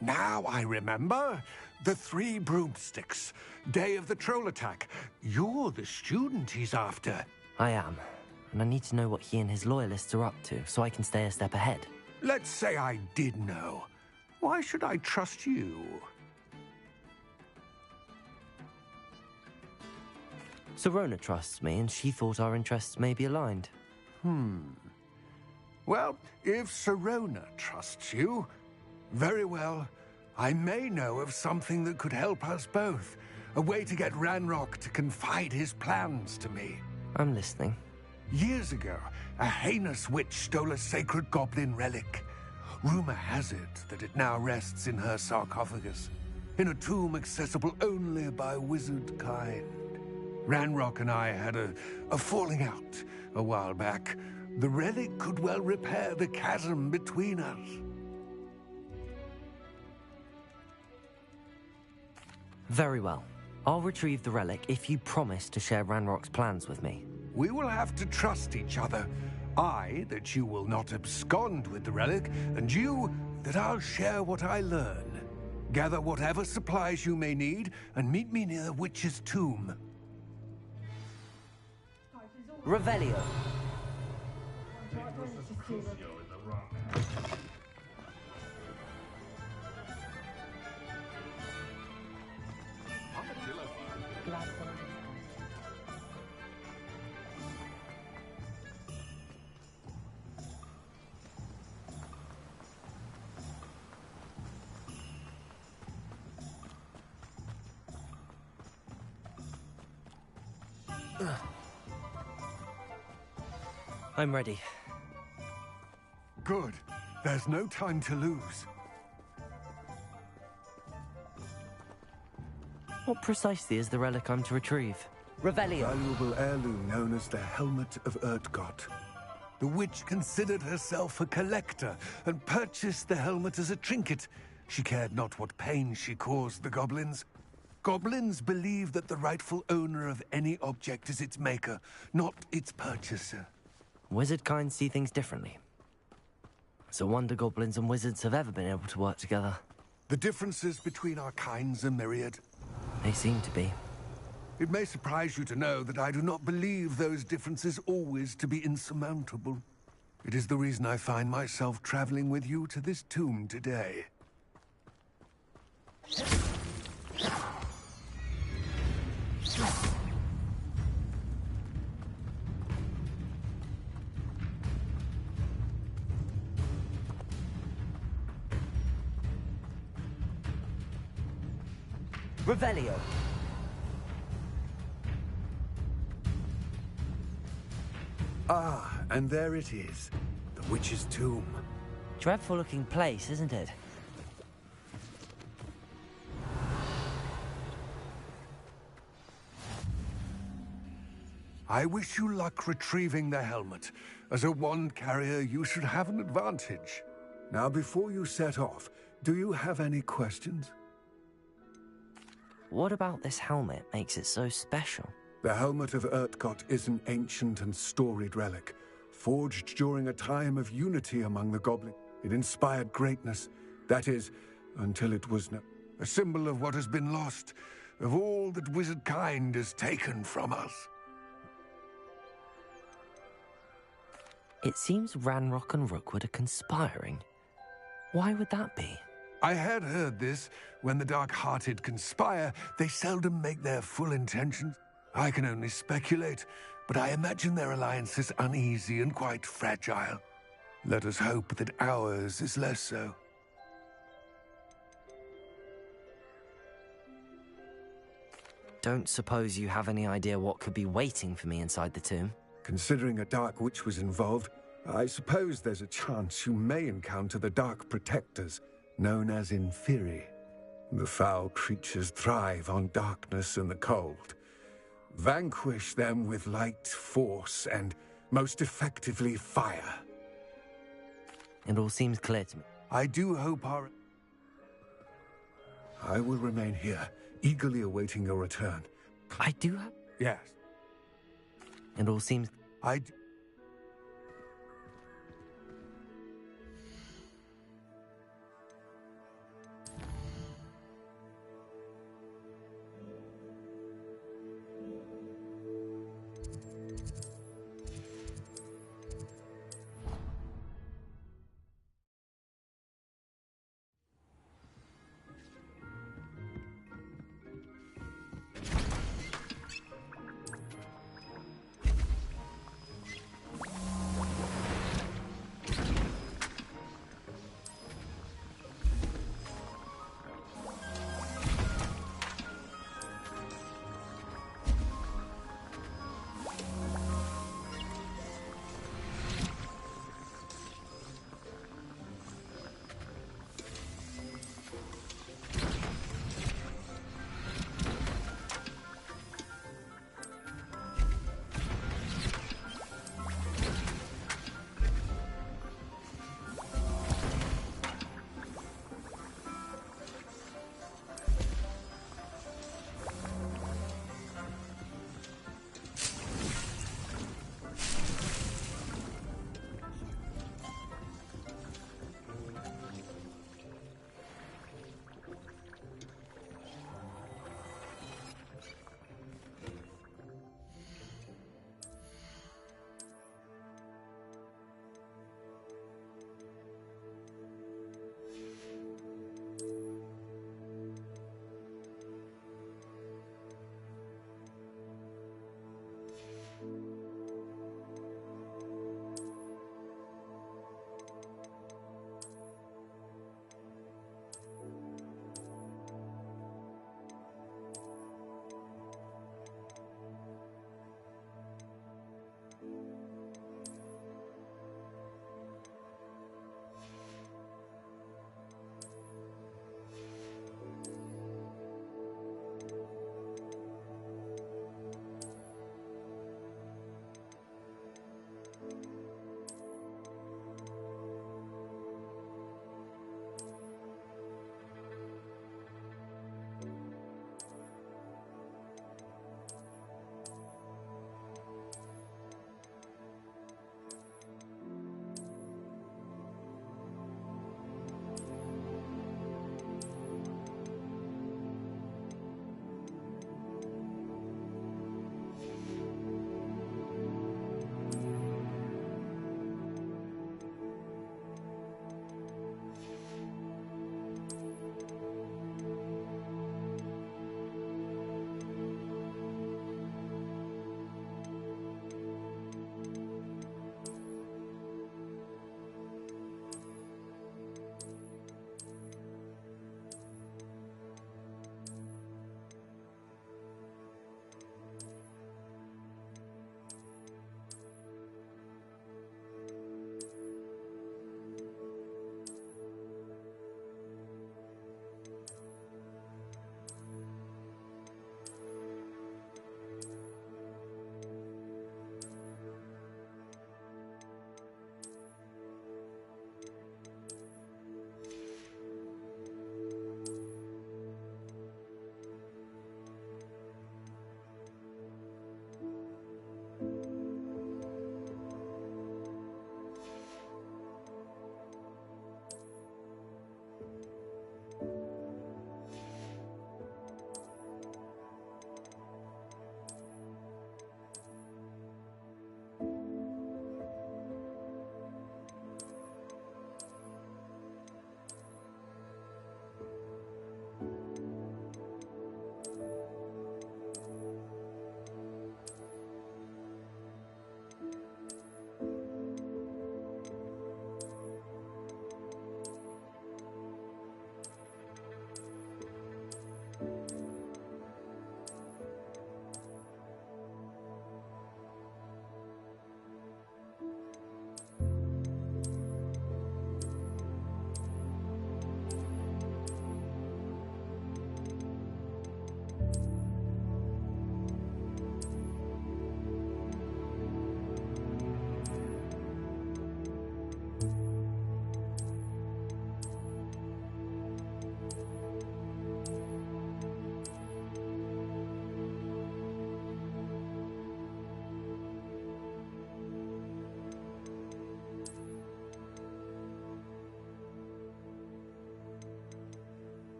Now I remember. The 3 broomsticks. Day of the troll attack. You're the student he's after. I am, and I need to know what he and his loyalists are up to so I can stay a step ahead. Let's say I did know. Why should I trust you? Sirona trusts me, and she thought our interests may be aligned. Well, if Sirona trusts you, very well. I may know of something that could help us both. A way to get Ranrock to confide his plans to me. I'm listening. Years ago, a heinous witch stole a sacred goblin relic. Rumor has it that it now rests in her sarcophagus, in a tomb accessible only by wizard kind. Ranrock and I had a falling out a while back. The relic could well repair the chasm between us. Very well. I'll retrieve the relic if you promise to share Ranrock's plans with me. We will have to trust each other. I, that you will not abscond with the relic, and you, that I'll share what I learn. Gather whatever supplies you may need, and meet me near the witch's tomb. Revelio. I'm ready. Good. There's no time to lose. What precisely is the relic I'm to retrieve? Revelio. Valuable heirloom known as the Helmet of Urtkot. The witch considered herself a collector and purchased the helmet as a trinket. She cared not what pain she caused the goblins. Goblins believe that the rightful owner of any object is its maker, not its purchaser. Wizard kind see things differently. It's a wonder goblins and wizards have ever been able to work together. The differences between our kinds are myriad. They seem to be. It may surprise you to know that I do not believe those differences always to be insurmountable. It is the reason I find myself traveling with you to this tomb today. Revelio. Ah, and there it is. The witch's tomb. Dreadful looking place, isn't it? I wish you luck retrieving the helmet. As a wand carrier, you should have an advantage. Now, before you set off, do you have any questions? What about this helmet makes it so special? The Helmet of Urtkot is an ancient and storied relic, forged during a time of unity among the goblins. It inspired greatness, that is, until it was a symbol of what has been lost, of all that wizard kind has taken from us. It seems Ranrock and Rookwood are conspiring. Why would that be? I had heard this. When the dark-hearted conspire, they seldom make their full intentions. I can only speculate, but I imagine their alliance is uneasy and quite fragile. Let us hope that ours is less so. Don't suppose you have any idea what could be waiting for me inside the tomb? Considering a Dark Witch was involved, I suppose there's a chance you may encounter the Dark Protectors, known as Inferi. The foul creatures thrive on darkness and the cold. Vanquish them with light, force, and most effectively fire. It all seems clear to me. I do hope I will remain here, eagerly awaiting your return. I do have... Yes. It all seems... I